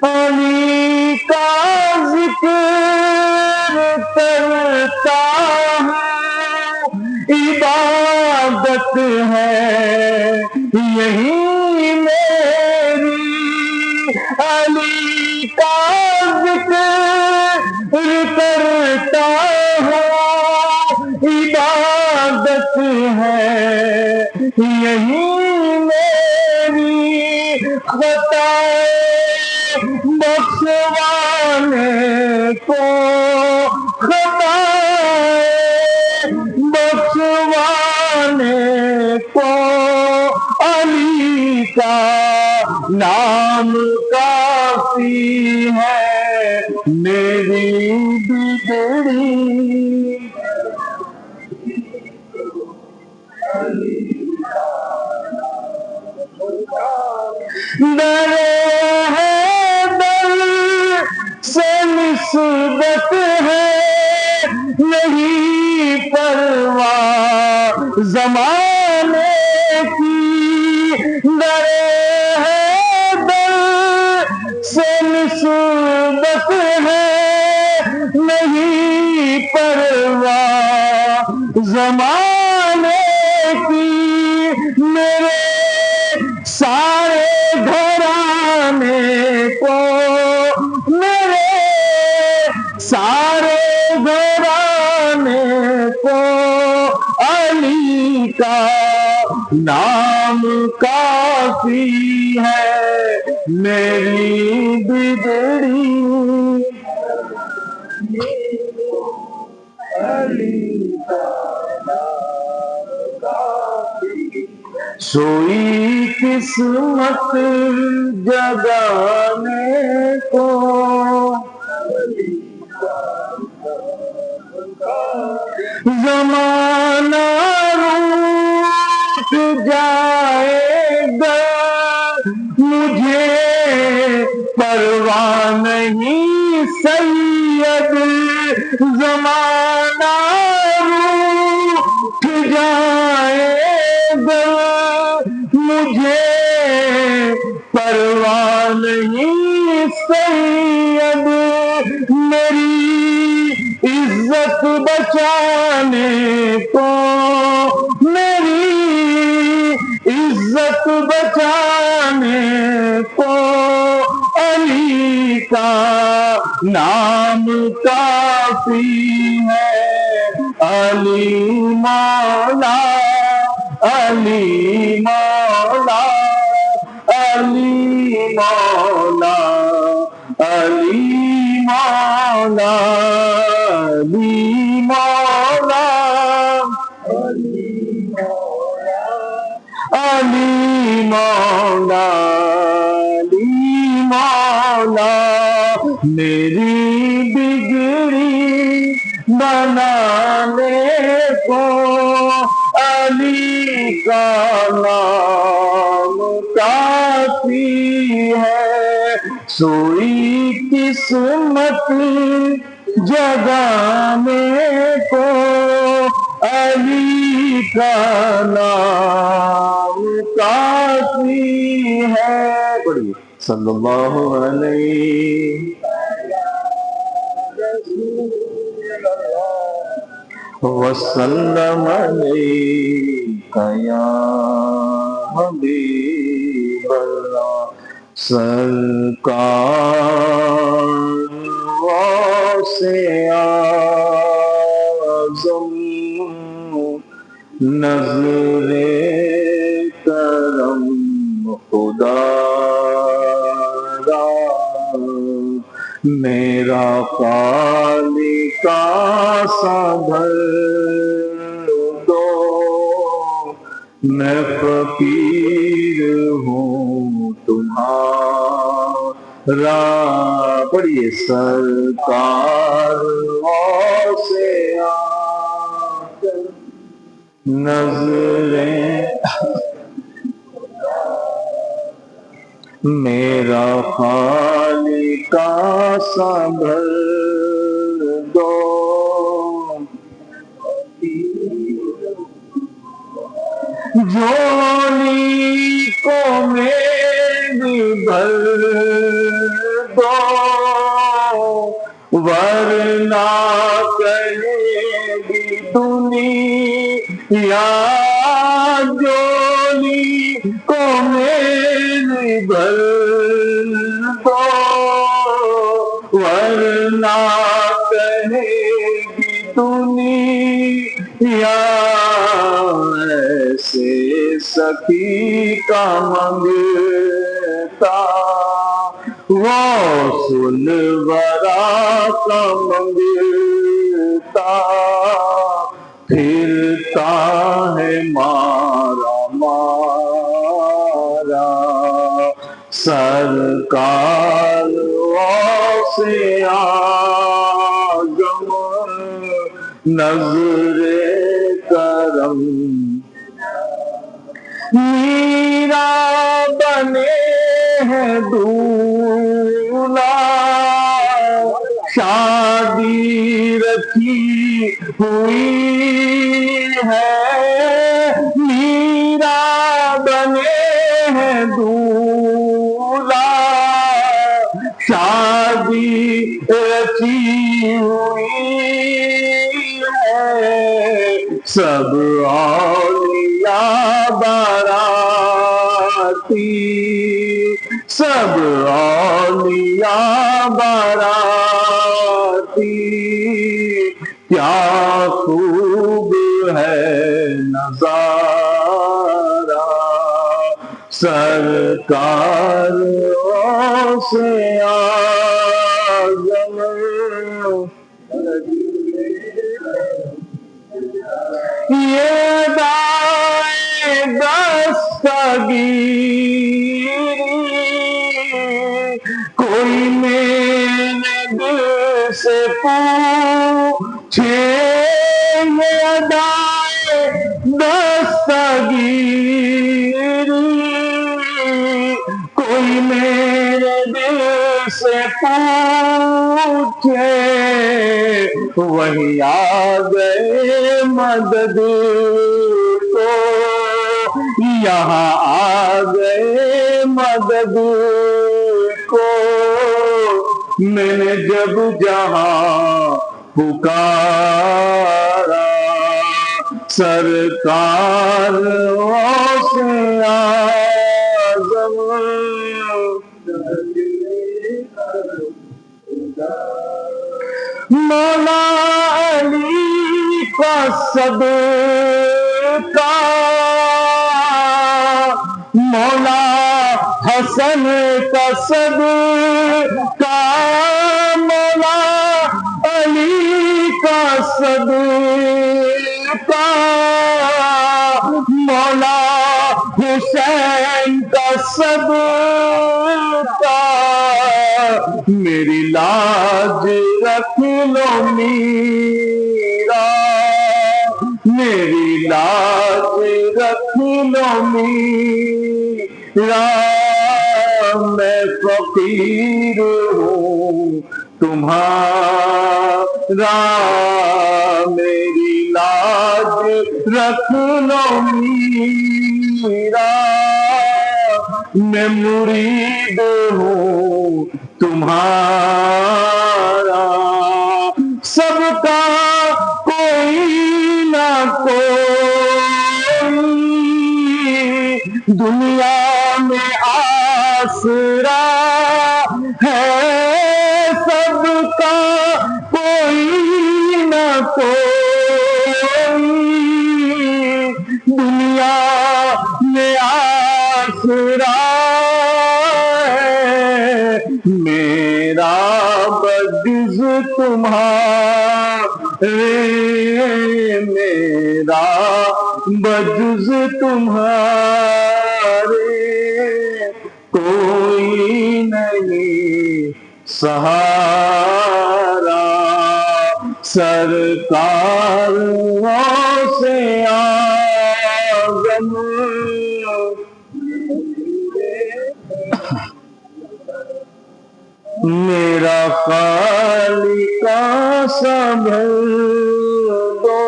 علی کا ذکر کرتا ہوں، عبادت ہے یہی میری، علی کا ذکر بتائے بخشوانے کو، خطائے بخشوانے کو، علی کا نام کافی ہے میری بگڑی در حیدر سے نسبت ہے نہیں پرواہ زمانے کی، در حیدر سے نسبت ہے نہیں پرواہ زمانے کی، میرے سارے گھرانے کو، میرے سارے گھرانے کو علی کا نام کافی ہے میری بگڑی علی کا نام کافی، سوئی قسمت جگانے کو، زمانہ روٹ جائے گا مجھے پرواہ نہیں سید، زمانہ روٹ جائے گا مجھے پرواہ نہیں سید، میری عزت بچانے کو، میری عزت بچانے کو علی کا نام کافی ہے، علی مولا علی مولا علی مولا علی مولا علی مولا علی مولا علی مولا، میری بگڑی بنانے کو علی کا نام کافی ہے، سوئی قسمت جگانے کو علی کا نام کافی ہے، پڑھیے صلی اللہ علیہ وسلم علیک یا حبیب اللہ، سرکار غوث اعظم نظر کرم خدا را، میرا خالق سا بھر دو، میں فقیر ہوں تمہارا، پڑھیے سرکار غوث اعظم نظریں میرا خالق سا بھر دو، جھولی کو میری بھر دو، ورنہ کہے گی دنیا جھولی کو میری بھر دو، ورنہ کہے گی دنیا ایسے سخی کا منگ غوث الورا کا منگتا پھرتا ہے مارا مارا سرکار غوث اعظم نظر کرم میرا بنے ہیں دولہا شادی رکھی ہوئی ہے میرا بنے ہیں دولہا شادی رکھی ہوئی ہے سب اولیاء باراتی سب اولیاء باراتی کیا خوب ہے نظارہ سرکار غوث اعظم یہ دائیں دستگیری کوئی میرے دل سے پوچھے یہ دائیں دستگیری کوئی میرے دل سے پوچھے وہی آ گئے مدد کو یہاں آ گئے مدد کو میں نے جب جہاں پکارا سرکار غوث اعظم مولا علی کا صدقہ مولا حسن کا صدقہ مولا علی کا صدقہ مولا حسین کا صدقہ میری لاج رکھ لو میرا میری لاج رکھ لو میرا میں فقیر ہوں تمہارا میری لاج رکھ لو میرا میں مرید ہوں تمہارا سب کا کوئی نہ کوئی دنیا میں آسرا ہے سب کا کوئی نہ کوئی دنیا میں آسرا میرا بجز تمہارے میرا بجز تمہارے کوئی نہیں سہارا سرکار غوث اعظم میرا خالق سنبھل دو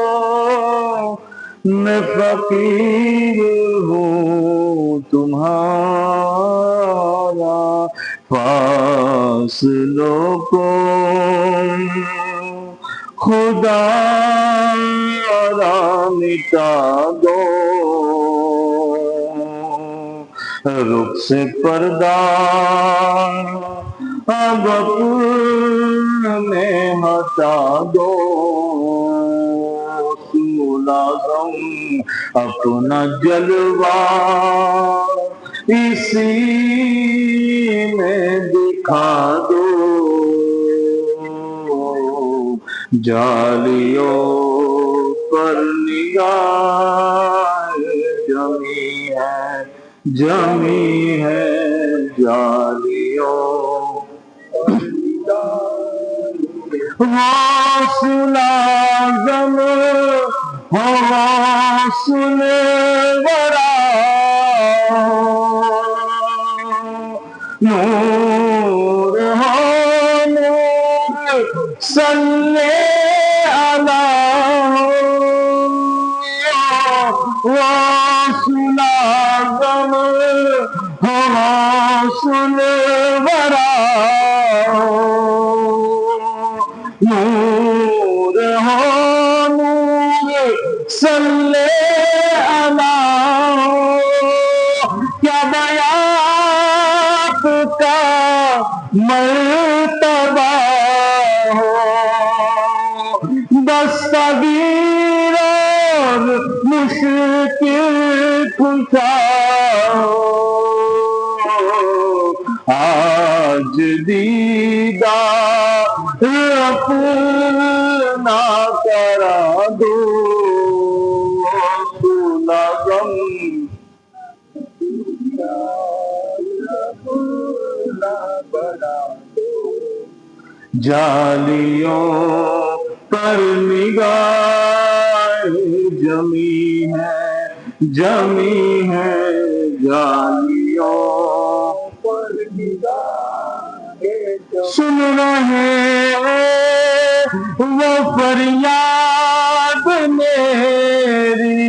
میں فقیر ہوں تمہارا فاصلوں کو خدا را مٹا دو رخ سے پردہ اب اپنے ہٹا دو ملازم اپنا جلوہ اسی میں دکھا دو جالیوں پر نگاہ جمی ہے جالیوں حوصلہ غم حوصل ورا نور ہو نور صلی علی حوصلہ غم حوصل ورا نور ہو نور صلی علی کیا بیات کا مرتبہ ہو دستگیر اور مشکل کشا آج دیدار اپنا کرا دو غم جالیوں پر نگاہ جمی ہے جالیوں پر نگاہ سن رہے وہ فریاد میری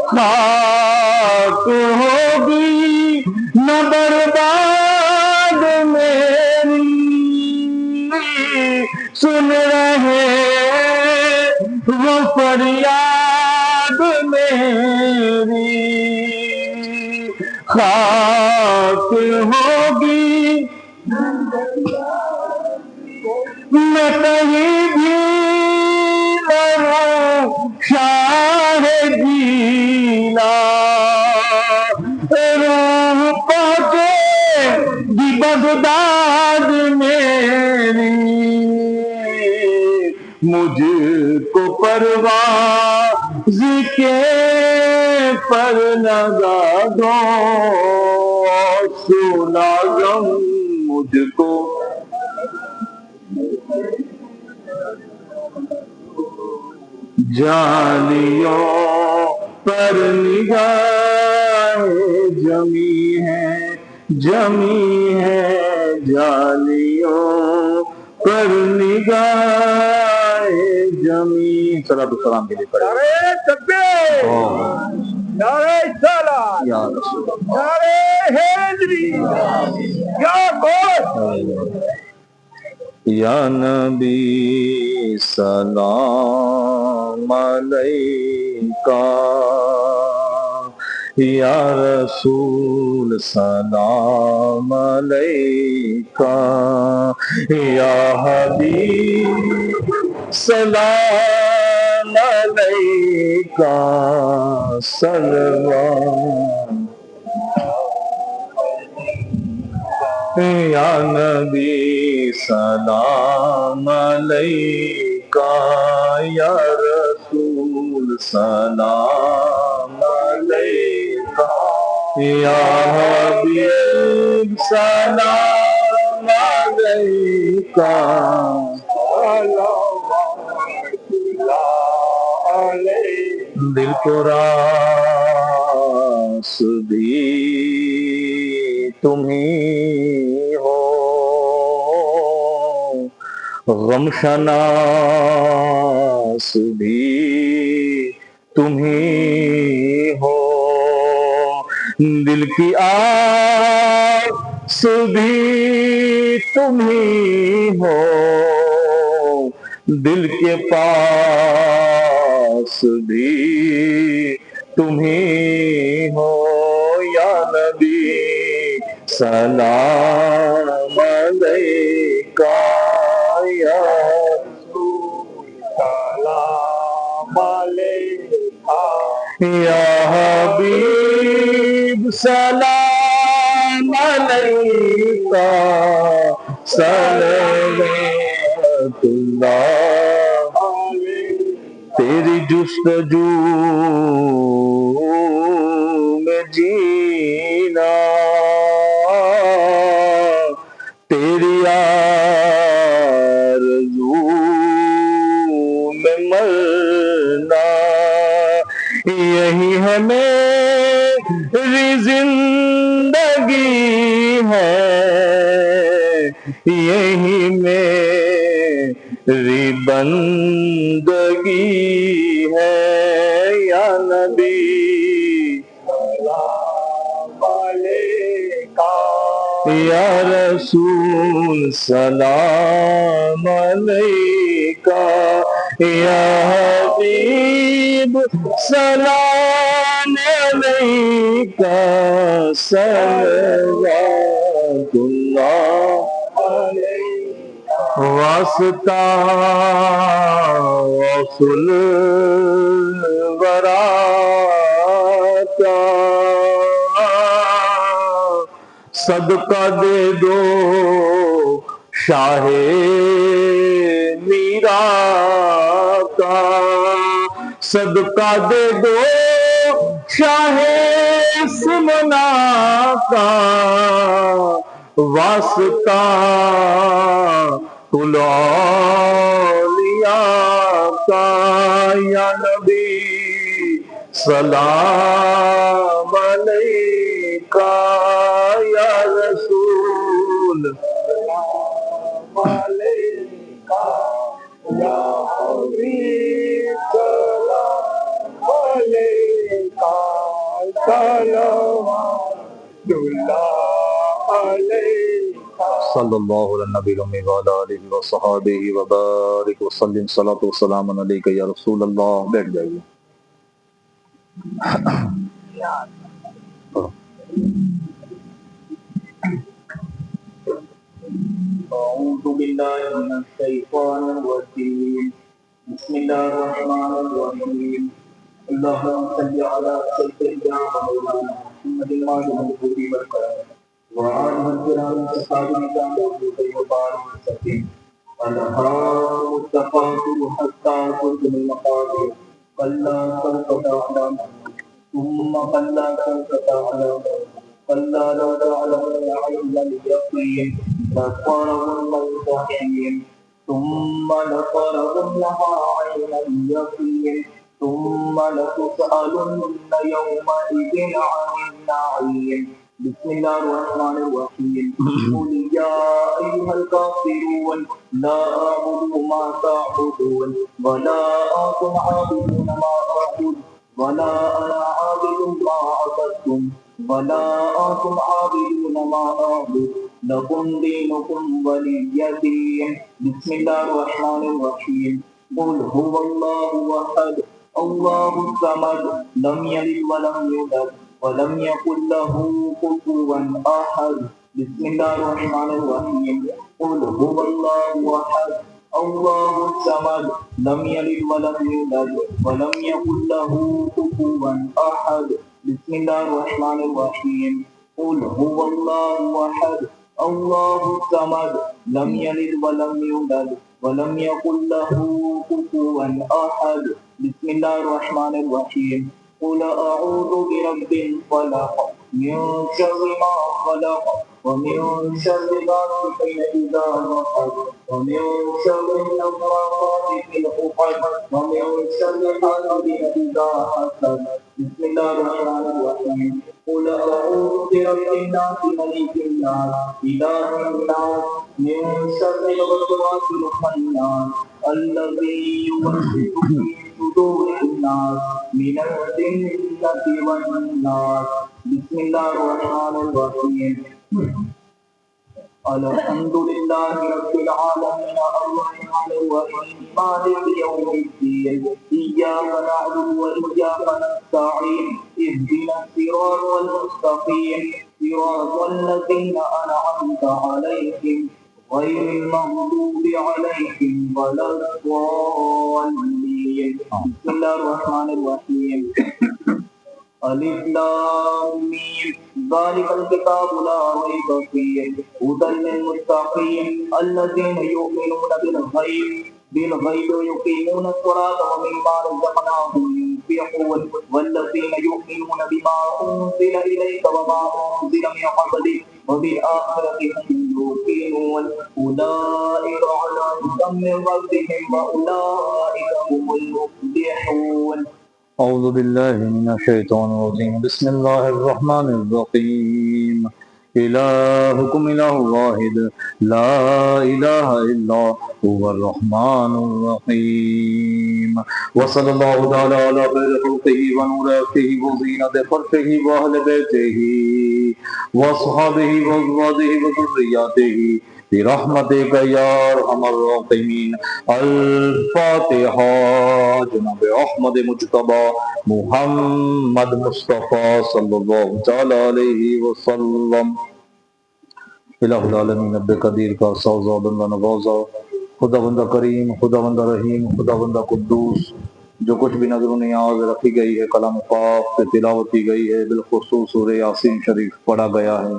خاک ہوگی نہ برباد میری سن رہے وہ فریاد میری خاک ہوگی میں کہیں بھی لڑوں شاہ گیلا روح پہنچے گی بغداد میری مجھ کو پرواز کے پر لگا دو سونا غم مجھ کو جالیوں پر نگاہ جمی ہے جالیوں پر نگاہ جمی صلاۃ السلام کے لیے پڑھیں نعرہ تکبیر نعرہ رسالت یا رسول اللہ نعرہ حیدری یا گوش یا نبی سلام علیکہ یا رسول سلام علیکہ یا حبیب سلام علیکہ صلوات یا نبی سلام علیکہ یا رسول سلام علیکہ یا حبیب سلام علیکہ دل کو راس بھی تمہیں ہو غم شناس بھی تمہیں ہو دل کی آس بھی تمہیں ہو دل کے پاس بھی تمہیں ہو یا نبی سلام علیکہ یا رسول سلام علیکہ یا حبیب سلام علیکہ صلوات اللہ تیری جستجو میں جینا تیری آرزو میں مرنا یہی ہے میری زندگی ہے یہی میری بندگی ہے یا نبی سلام علیکہ یا رسول سلام علیکہ یا حبیب سلام علیکہ صلوات اللہ واسطہ رسول ورا کا صدقہ دے دو شاہ میرا کا صدقہ دے دو شاہ سمنا کا واسطہ کل اولیاء کا یا نبی سلام علیکہ یا رسول سلام علیکہ یا حبیب سلام علیکہ صلوات اللہ علیکہ صلی اللہ علیہ نبی الامی وعلی آلہ وصحابہ وبارک وسلم صلاۃ والسلام علیکہ یا رسول اللہ بیٹھ جائیے أعوذ بالله من الشيطان الرجيم بسم الله الرحمن الرحيم اللهم صل على سيدنا مولانا محمد المعبود والكرم وآله الكرام وصحبه وبارك وسلم الأنهار والتقاطر حتى تلك المقابر كلا سوف تعلمون ثم كلا سوف تعلمون كلا لو تعلمون علم اليقين لترون الجحيم ثم لترونها عين اليقين ثم لتسألن يومئذ عن النعيم بسم الله الرحمن الرحيم قل يا أيها الكافرون لا أعبد ما تعبدون ولا أنتم عابدون ما أعبد ولا أنا عابد ما عبدتم ولا أنتم عابدون ما أعبد لكم دينكم ولي دين بسم الله الرحمن الرحيم قل هو الله أحد الله الصمد لم يلد ولم يولد ولم يكن له كفوا أحد بسم الله الرحمن الرحيم قل هو الله أحد الله الصمد لم يلد ولم يولد ولم يكن له كفوا أحد بسم الله الرحمن الرحيم قل هو الله أحد الله الصمد لم يلد ولم يولد ولم يكن له كفوا أحد بسم الله الرحمن الرحيم قل أعوذ برب الفلق من شر ما خلق ومن شر غاسق إذا وقب ومن شر النفاثات في العقد ومن شر حاسد إذا حسد بسم الله الرحمن الرحيم قل أعوذ برب الناس ملك الناس إله الناس من شر الوسواس الخناس الذي يوسوس في صدور الناس من الجنة والناس بسم الله الرحمن الرحيم الحمد لله رب العالمين الرحمن الرحيم مالك يوم الدين إياك نعبد وإياك نستعين اهدنا الصراط المستقيم صراط الذين أنعمت عليهم غير المغضوب عليهم ولا الضالين بسم الله الرحمن الرحيم الف لام میم ذلك الكتاب لا ريب فيه هدى للمتقين الذين يؤمنون بالغيب ويقيمون الصلاة ومما رزقناهم ينفقون والذين يؤمنون بما أنزل إليك وما أنزل من قبلك وبالآخرة هم يوقنون أولئك على هدى من ربهم وأولئك هم المفلحون. اعوذ باللہ من الشیطان الرجیم بسم اللہ الرحمن الرحیم الہکم الہ واحد لا الہ الا هو الرحمن الرحیم وصلی اللہ تعالی علی خیر خلقہ ونور عرشہ وزینت فرشہ واہل بیتہ واصحابہ وازواجہ وذریاتہ برحمتک یا ارحم الراحمین. الفاتحہ. جناب احمد مجتبی محمد مصطفیٰ صلی اللہ تعالی علیہ وسلم. الہ العالمین رب قدیر کا سوزا بندہ نوازا، خدا بندہ کریم، خدا بندہ رحیم، خدا بندہ قدوس. جو کچھ بھی نظر و نیاز رکھی گئی ہے کلام پاک سے تلاوت کی گئی ہے، بالخصوص سورہ یاسین شریف پڑھا گیا ہے،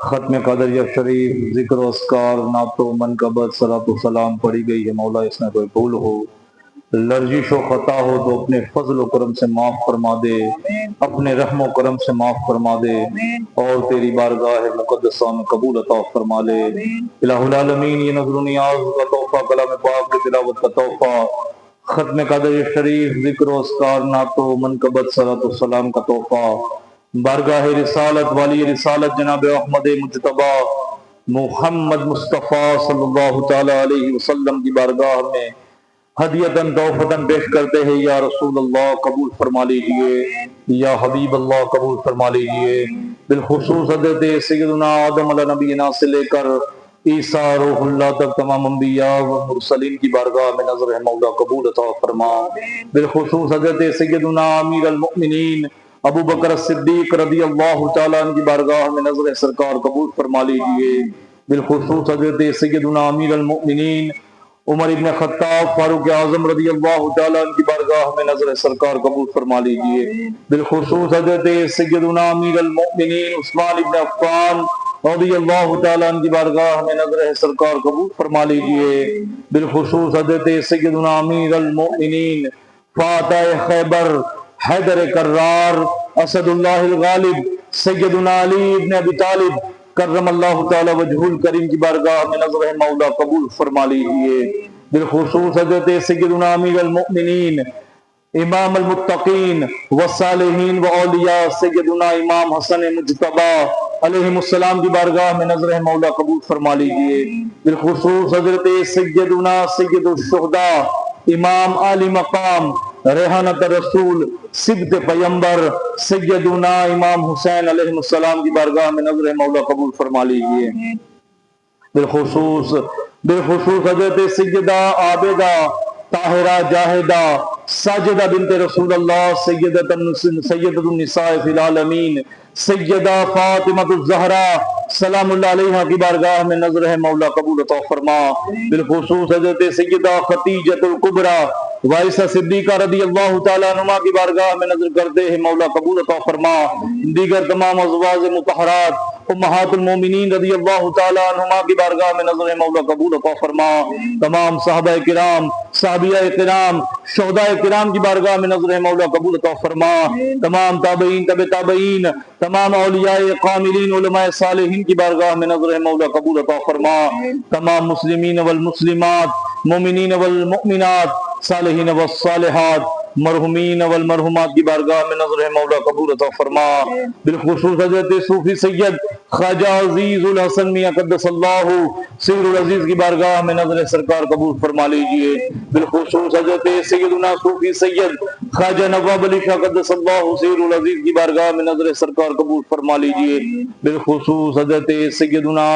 ختم قدریہ شریف، ذکر و اذکار، نعت و منقبت، صلاۃ و سلام پڑھی گئی ہے. مولا اس میں کوئی بھول ہو، لرزش و خطا ہو تو اپنے فضل و کرم سے معاف فرما دے، اپنے رحم و کرم سے معاف فرما دے، اور تیری بارگاہ مقدسہ میں قبول عطا فرما لے. الہ العالمین یہ نظر و نیاز کا تحفہ، کلام پاک کی تلاوت کا تحفہ، ختم قدریہ شریف، ذکر و اذکار، نعت و منقبت، صلاۃ و سلام کا تحفہ، بارگاہ رسالت والی رسالت جناب احمد مجتبی محمد مصطفیٰ صلی اللہ تعالی علیہ وسلم کی بارگاہ میں ہدیتاً تحفتاً پیش کرتے ہیں. یا رسول اللہ قبول فرما لیجئے، یا حبیب اللہ قبول فرما لیجئے. بالخصوص حضرت سیدنا آدم علیہ نبینا سے لے کر عیسیٰ روح اللہ تک تمام انبیاء و مرسلین کی بارگاہ میں نظر ہے مولا قبول عطا فرما. بالخصوص حضرت سیدنا امیر المؤمنین ابو بکر صدیق رضی اللہ تعالیٰ عنہ کی بارگاہ میں نظر سرکار قبول فرما لیجئے. بالخصوص حضرت سیدنا امیر المؤمنین عمر ابن خطاب فاروق اعظم رضی اللہ تعالیٰ عنہ کی بارگاہ میں نظر سرکار قبول فرما لیجئے. بالخصوص حضرت سیدنا امیر المؤمنین عثمان ابن عفان رضی اللہ تعالیٰ عنہ کی بارگاہ میں نظر سرکار قبول فرما لیجئے. بالخصوص حضرت سیدنا امیر المؤمنین فاتح خیبر حیدر کرار اسد اللہ الغالب سیدنا علی ابن ابی طالب کرم اللہ تعالی وجہ الکریم کی بارگاہ میں نظر ہے مولا قبول فرما لیجئے. بالخصوص حضرت سیدنا امیر المؤمنین امام المتقین والصالحین واولیاء سیدنا امام حسن مجتبی علیہ السلام کی بارگاہ میں نظر ہے مولا قبول فرما لیجئے. بالخصوص حضرت سیدنا سید الشہداء امام عالی مقام ریحانت رسول صدق پیمبر سیدنا امام حسین علیہ السلام کی بارگاہ میں نظر مولا قبول فرما لیجئے. بالخصوص حضرت سیدہ عابدہ طاہرہ جاہدہ ساجدہ بنت رسول اللہ سیدۃ النساء فی العالمین سیدہ فاطمہ الزہرا سلام اللہ علیہ کی بارگاہ میں نظر ہے مولا قبول عطا فرما. بالخصوص حضرت سیدہ خدیجہ الکبریٰ وائسہ صدیقہ رضی اللہ تعالیٰ عنہ کی بارگاہ میں نظر کرتے ہیں مولا قبول عطا فرما. دیگر تمام ازواج مطہرات امہات المومنین رضی اللہ تعالیٰ عنہ کی بارگاہ میں نظر مولا قبول عطا فرما. تمام صحابہ کرام، صحابیہ کرام، شہداء کرام کی بارگاہ میں نظر مولا قبول عطا فرما. تمام تابعین، تبع تابعین، تمام اولیاء قاملین، علماء صالحین کی بارگاہ میں نظر مولا قبول عطا فرما. تمام مسلمین والمسلمات، مومنین والمؤمنات، صالحین والصالحات، مرحومین والمرحومات کی بارگاہ میں نظر مولا قبول عطا فرما. بالخصوص حضرت صوفی سید خواجہ عزیز الحسن میاں قدس اللہ سیر العزیز کی بارگاہ میں نظر سرکار قبول فرما لیجئے. بالخصوص حضرت سیدنا صوفی سید خواجہ نواب علی شاہ قدس اللہ سیر العزیز کی بارگاہ میں نظر سرکار قبول فرما لیجئے. بالخصوص حضرت سیدنا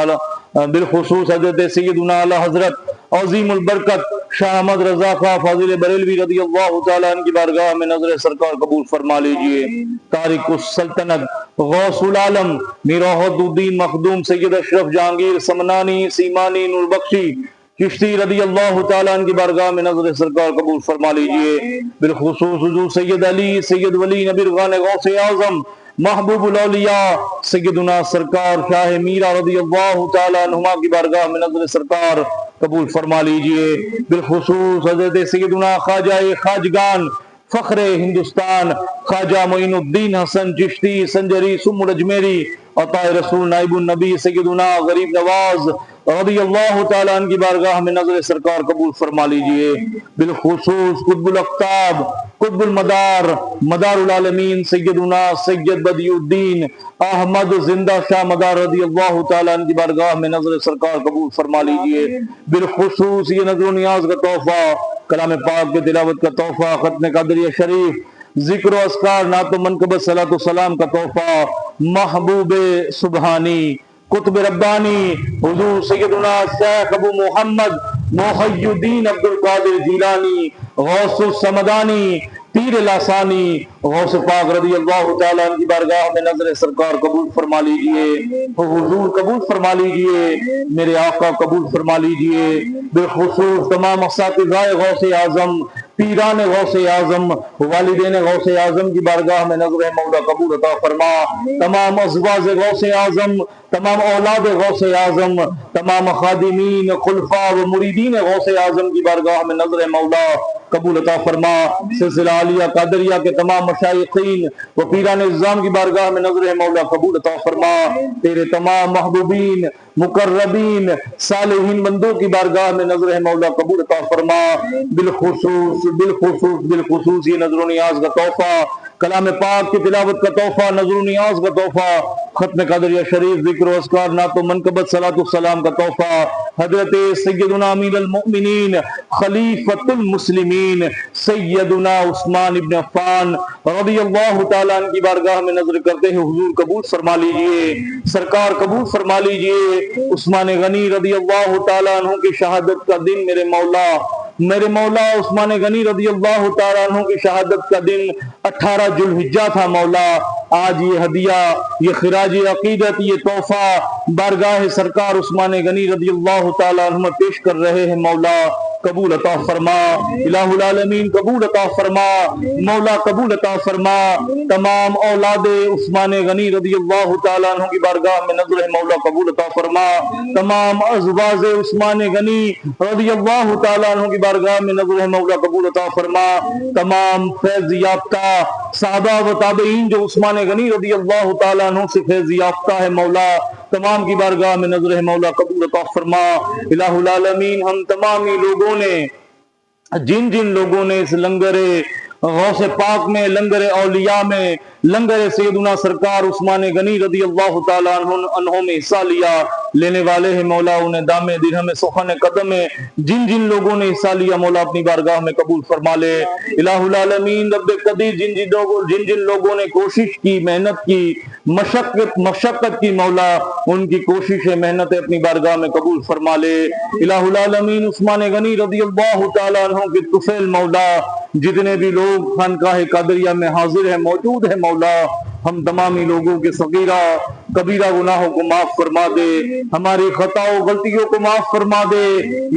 اعلی حضرت عظیم البرکت شاہ احمد رضا خواہ فاضل بریلوی رضی اللہ تعالیٰ عنہ کی بارگاہ میں نظر سرکار قبول فرما لیجئے. تارک السلطنت غوث العالم میر وحد الدین مخدوم سید اشرف جہانگیر سمنانی سیمانی نور بخشی چشتی رضی اللہ تعالیٰ عنہ کی بارگاہ میں نظر سرکار قبول فرما لیجئے، بالخصوص حضور سید علی سید ولی نبی رغان غوث اعظم محبوب الاولیاء سیدنا سرکار شاہ میرہ رضی اللہ تعالیٰ عنہما کی بارگاہ میں نظر سرکار قبول فرما لیجئے، بالخصوص حضرت سیدنا خواجہ خواجگان فخر ہندوستان خواجہ معین الدین حسن چشتی سنجری سم اجمیری عطا رسول نائب النبی سیدنا غریب نواز رضی اللہ تعالیٰ عنہ کی بارگاہ میں نظر سرکار قبول فرما لیجئے، بالخصوص قطب الاقطاب قطب المدار مدار العالمین سیدنا سید بدیع الدین احمد زندہ شاہ مدار رضی اللہ تعالیٰ عنہ کی بارگاہ میں نظر سرکار قبول فرما لیجئے، بالخصوص یہ نظر و نیاز کا تحفہ، کلام پاک کے تلاوت کا تحفہ، ختم قادریہ شریف، ذکر و اذکار، نعت و منقبت صلاۃ و سلام کا تحفہ، محبوب سبحانی قطب ربانی حضور سیدنا شیخ ابو محمد محی الدین عبد القادر جیلانی غوث السمدانی پیر لاسانی غوث پاک رضی اللہ تعالیٰ عنہ کی بارگاہ میں نظر سرکار قبول فرما لیجئے، حضور قبول فرما لیجئے، میرے آقا قبول فرما لیجئے، بالخصوص تمام اساتذہ غوث اعظم پیران غوث اعظم والدین غوث اعظم کی بارگاہ میں نظر مولا قبول عطا فرما، تمام ازواج غوث اعظم، تمام اولاد غوث اعظم، تمام خادمین خلفاء و مریدین غوث اعظم کی بارگاہ میں نظر مولا قبول عطا فرما، سلسلہ عالیہ قادریہ کے تمام مشائخین و پیران اعظام کی بارگاہ میں نظر مولا قبول عطا فرما، تیرے تمام محبوبین مقربین صالحین بندوں کی بارگاہ میں نظر مولا قبول عطا فرما، بالخصوص یہ نظر و نیاز کا تحفہ، کلام پاک کی تلاوت کا تحفہ، نظر و نیاز کا تحفہ، ختم قادریہ شریف، ذکر و اذکار، نعت و منقبت صلاۃ السلام کا تحفہ، حضرت سیدنا امیر المؤمنین خلیفۃ المسلمین سیدنا عثمان ابن عفان رضی اللہ تعالیٰ عنہ کی بارگاہ میں نظر کرتے ہیں، حضور قبول فرما لیجئے، سرکار قبول فرما لیجئے، عثمان غنی رضی اللہ تعالیٰ عنہ کی شہادت کا دن میرے مولا عثمان غنی رضی اللہ تعالیٰ عنہ کی شہادت کا دن 18 ذوالحجہ تھا مولا، آج یہ ہدیہ، یہ خراج عقیدت، یہ تحفہ بارگاہ سرکار عثمان غنی رضی اللہ تعالیٰ عنہ پیش کر رہے ہیں، مولا قبول عطا فرما، الہ العالمین قبول عطا فرما، مولا قبول عطا فرما، تمام اولاد عثمان غنی رضی اللہ تعالیٰ عنہ کی بارگاہ میں نظر مولا قبول عطا فرما، تمام ازواج عثمان غنی رضی اللہ تعالیٰ عنہ کی بارگاہ میں نظر مولا قبول عطا فرما، تمام فیض یافتہ صحابہ و تابعین جو عثمان غنی رضی اللہ تعالیٰ عنہ سے فیض یافتہ ہے مولا، تمام کی بارگاہ میں نظر مولا قبول عطا فرما، الہ العالمین ہم تمامی لوگوں نے جن لوگوں نے اس لنگر غوث پاک میں، لنگر اولیاء میں، لنگر سیدنا سرکار عثمان غنی رضی اللہ تعالیٰ عنہ میں حصہ لینے والے ہیں مولا، انہیں دام درہم سخن قدم میں جن لوگوں نے حصہ لیا مولا اپنی بارگاہ میں قبول فرما لے، الہ العالمین رب قدیر جن لوگوں نے کوشش کی، محنت کی، مشقت کی مولا، ان کی کوشش محنت اپنی بارگاہ میں قبول فرما لے، الہ العالمین عثمان غنی رضی اللہ تعالیٰ عنہ کے طفیل مولا، جتنے بھی لوگ خانقاہ قادریہ میں حاضر ہیں، موجود ہیں مولا، ہم تمامی لوگوں کے صغیرہ کبیرہ گناہوں کو معاف فرما دے، ہماری خطاؤں غلطیوں کو معاف فرما دے،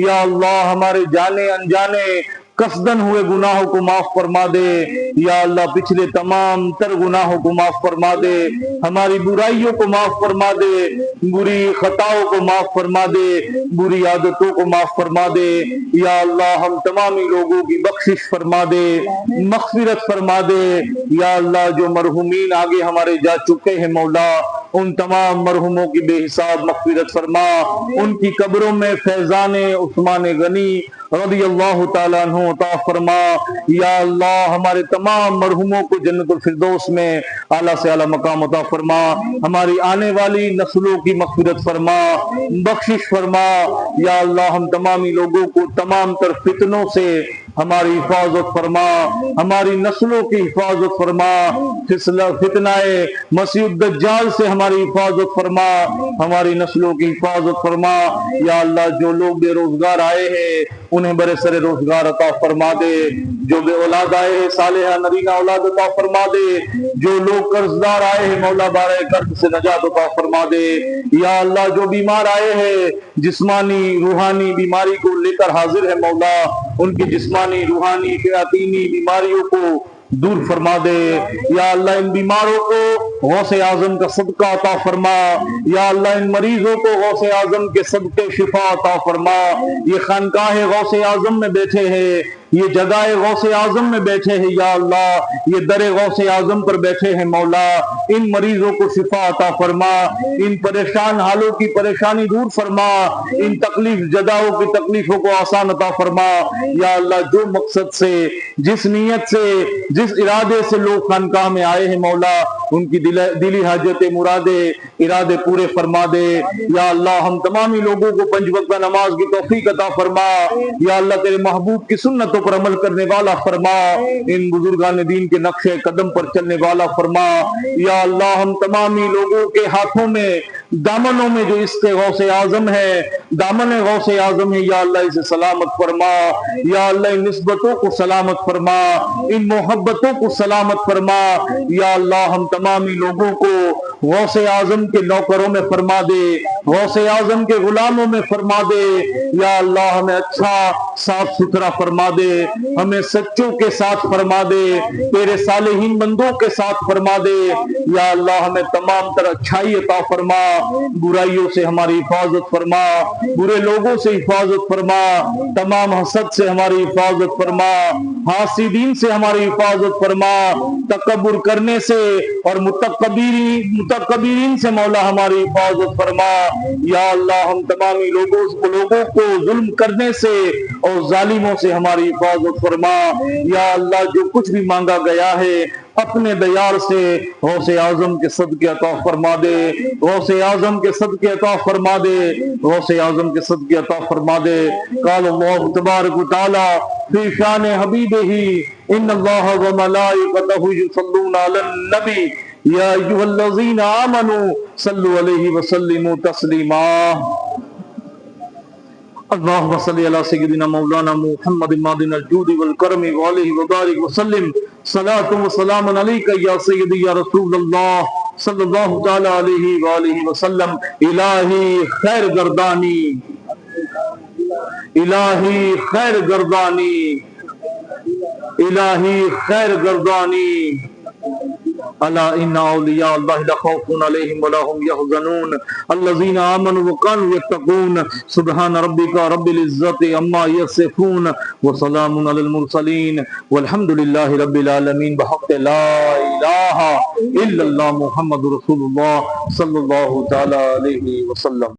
یا اللہ ہمارے جانے انجانے قصدن ہوئے گناہوں کو معاف فرما دے، یا اللہ پچھلے تمام تر گناہوں کو معاف فرما دے، ہماری برائیوں کو معاف فرما دے، بری خطاؤں کو معاف فرما دے، بری عادتوں کو معاف فرما دے، یا اللہ ہم تمامی لوگوں کی بخشش فرما دے، مغفرت فرما دے، یا اللہ جو مرحومین آگے ہمارے جا چکے ہیں مولا، ان تمام مرحوموں کی بے حساب مغفرت فرما، ان کی قبروں میں فیضان عثمان غنی رضی اللہ تعالیٰ عنہ عطا فرما، یا اللہ ہمارے تمام مرحوموں کو جنت الفردوس میں اعلیٰ سے اعلیٰ مقام عطا فرما، ہماری آنے والی نسلوں کی مغفرت فرما، بخشش فرما، یا اللہ ہم تمامی لوگوں کو تمام تر فتنوں سے، ہماری حفاظت فرما، ہماری نسلوں کی حفاظت فرما، فتنہ مسیح الدجال سے ہماری حفاظت فرما، ہماری نسلوں کی حفاظت فرما۔ یا اللہ جو لوگ بے روزگار آئے ہیں انہیں برے سر روزگار عطا فرما دے، جو بے اولاد آئے ہیں صالحہ نرینہ اولاد عطا فرما دے، جو لوگ قرضدار آئے ہیں مولا بارے قرض سے نجات عطا فرما دے۔ یا اللہ جو بیمار آئے ہیں جسمانی روحانی بیماری کو لے کر حاضر ہے مولا، ان کی جسمانی روحانی شیاطینی بیماریوں کو دور فرما دے۔ یا اللہ ان بیماروں کو غوث اعظم کا صدقہ عطا فرما، یا اللہ ان مریضوں کو غوث اعظم کے صدقے شفا عطا فرما۔ یہ خانقاہ غوث اعظم میں بیٹھے ہیں، یہ جگہ غوث اعظم میں بیٹھے ہیں یا اللہ، یہ در غوث اعظم پر بیٹھے ہیں مولا، ان مریضوں کو شفا عطا فرما، ان پریشان حالوں کی پریشانی دور فرما، ان تکلیف زدہوں کی تکلیفوں کو آسان عطا فرما۔ یا اللہ جو مقصد سے، جس نیت سے، جس ارادے سے لوگ خانقاہ میں آئے ہیں مولا، ان کی دلی حاجت مرادے ارادے پورے فرما دے۔ یا اللہ ہم تمامی لوگوں کو 5 وقت نماز کی توفیق عطا فرما، یا اللہ تیرے محبوب کی سنتوں پر عمل کرنے والا فرما، ان بزرگان دین کے نقش قدم پر چلنے والا فرما۔ یا اللہ ہم تمامی لوگوں کے ہاتھوں میں، دامنوں میں جو اس کے غوث اعظم ہے، دامن غوث اعظم ہے، یا اللہ اسے سلامت فرما۔ یا اللہ ان نسبتوں کو سلامت فرما، ان محبتوں کو سلامت فرما۔ یا اللہ ہم تمامی لوگوں کو غوث اعظم کے نوکروں میں فرما دے، غوث اعظم کے غلاموں میں فرما دے۔ یا اللہ ہمیں اچھا صاف ستھرا فرما دے، ہمیں سچوں کے ساتھ فرما دے، تیرے صالحین بندوں کے ساتھ فرما دے۔ یا اللہ ہمیں تمام طرح اچھائی عطا فرما، برائیوں سے ہماری حفاظت فرما، برے لوگوں سے حفاظت فرما، تمام حسد سے ہماری حفاظت فرما، حاسدین سے ہماری حفاظت فرما، تکبر کرنے سے اور متکبرین سے مولا ہماری حفاظت فرما۔ یا اللہ ہم تمامی لوگوں کو ظلم کرنے سے اور ظالموں سے ہماری حفاظت فرما۔ یا اللہ جو کچھ بھی مانگا گیا ہے اپنے دیار سے غوث اعظم کے صدقے عطا فرما دے، غوث اعظم کے صدقے عطا فرما دے، غوث اعظم کے صدقے عطا فرما دے۔ قال اللہ تبارک و تعالی فی شان حبیبہ ان اللہ وملائکتہ یصلون علی النبی یا ایھا الذین آمنوا صلوا علیہ وسلموا تسلیما۔ اللهم صل على سيدنا مولانا محمد معدن الجود والكرم وعليه وبارك وسلم صلاة وسلام عليك يا سيدي يا رسول الله صلى الله تعالى عليه وآله وسلم۔ الہی خیر گردانی، الہی خیر گردانی، الہی خیر گردانی۔ الا ان اولیاء اللہ لا خوف علیہم ولا هم يحزنون الذين آمنوا وكانوا يتقون سبحان ربك رب العزة عما يصفون وسلام على المرسلين والحمد لله رب العالمين بحق لا الہ الا اللہ محمد رسول اللہ صلی اللہ تعالی علیہ وسلم۔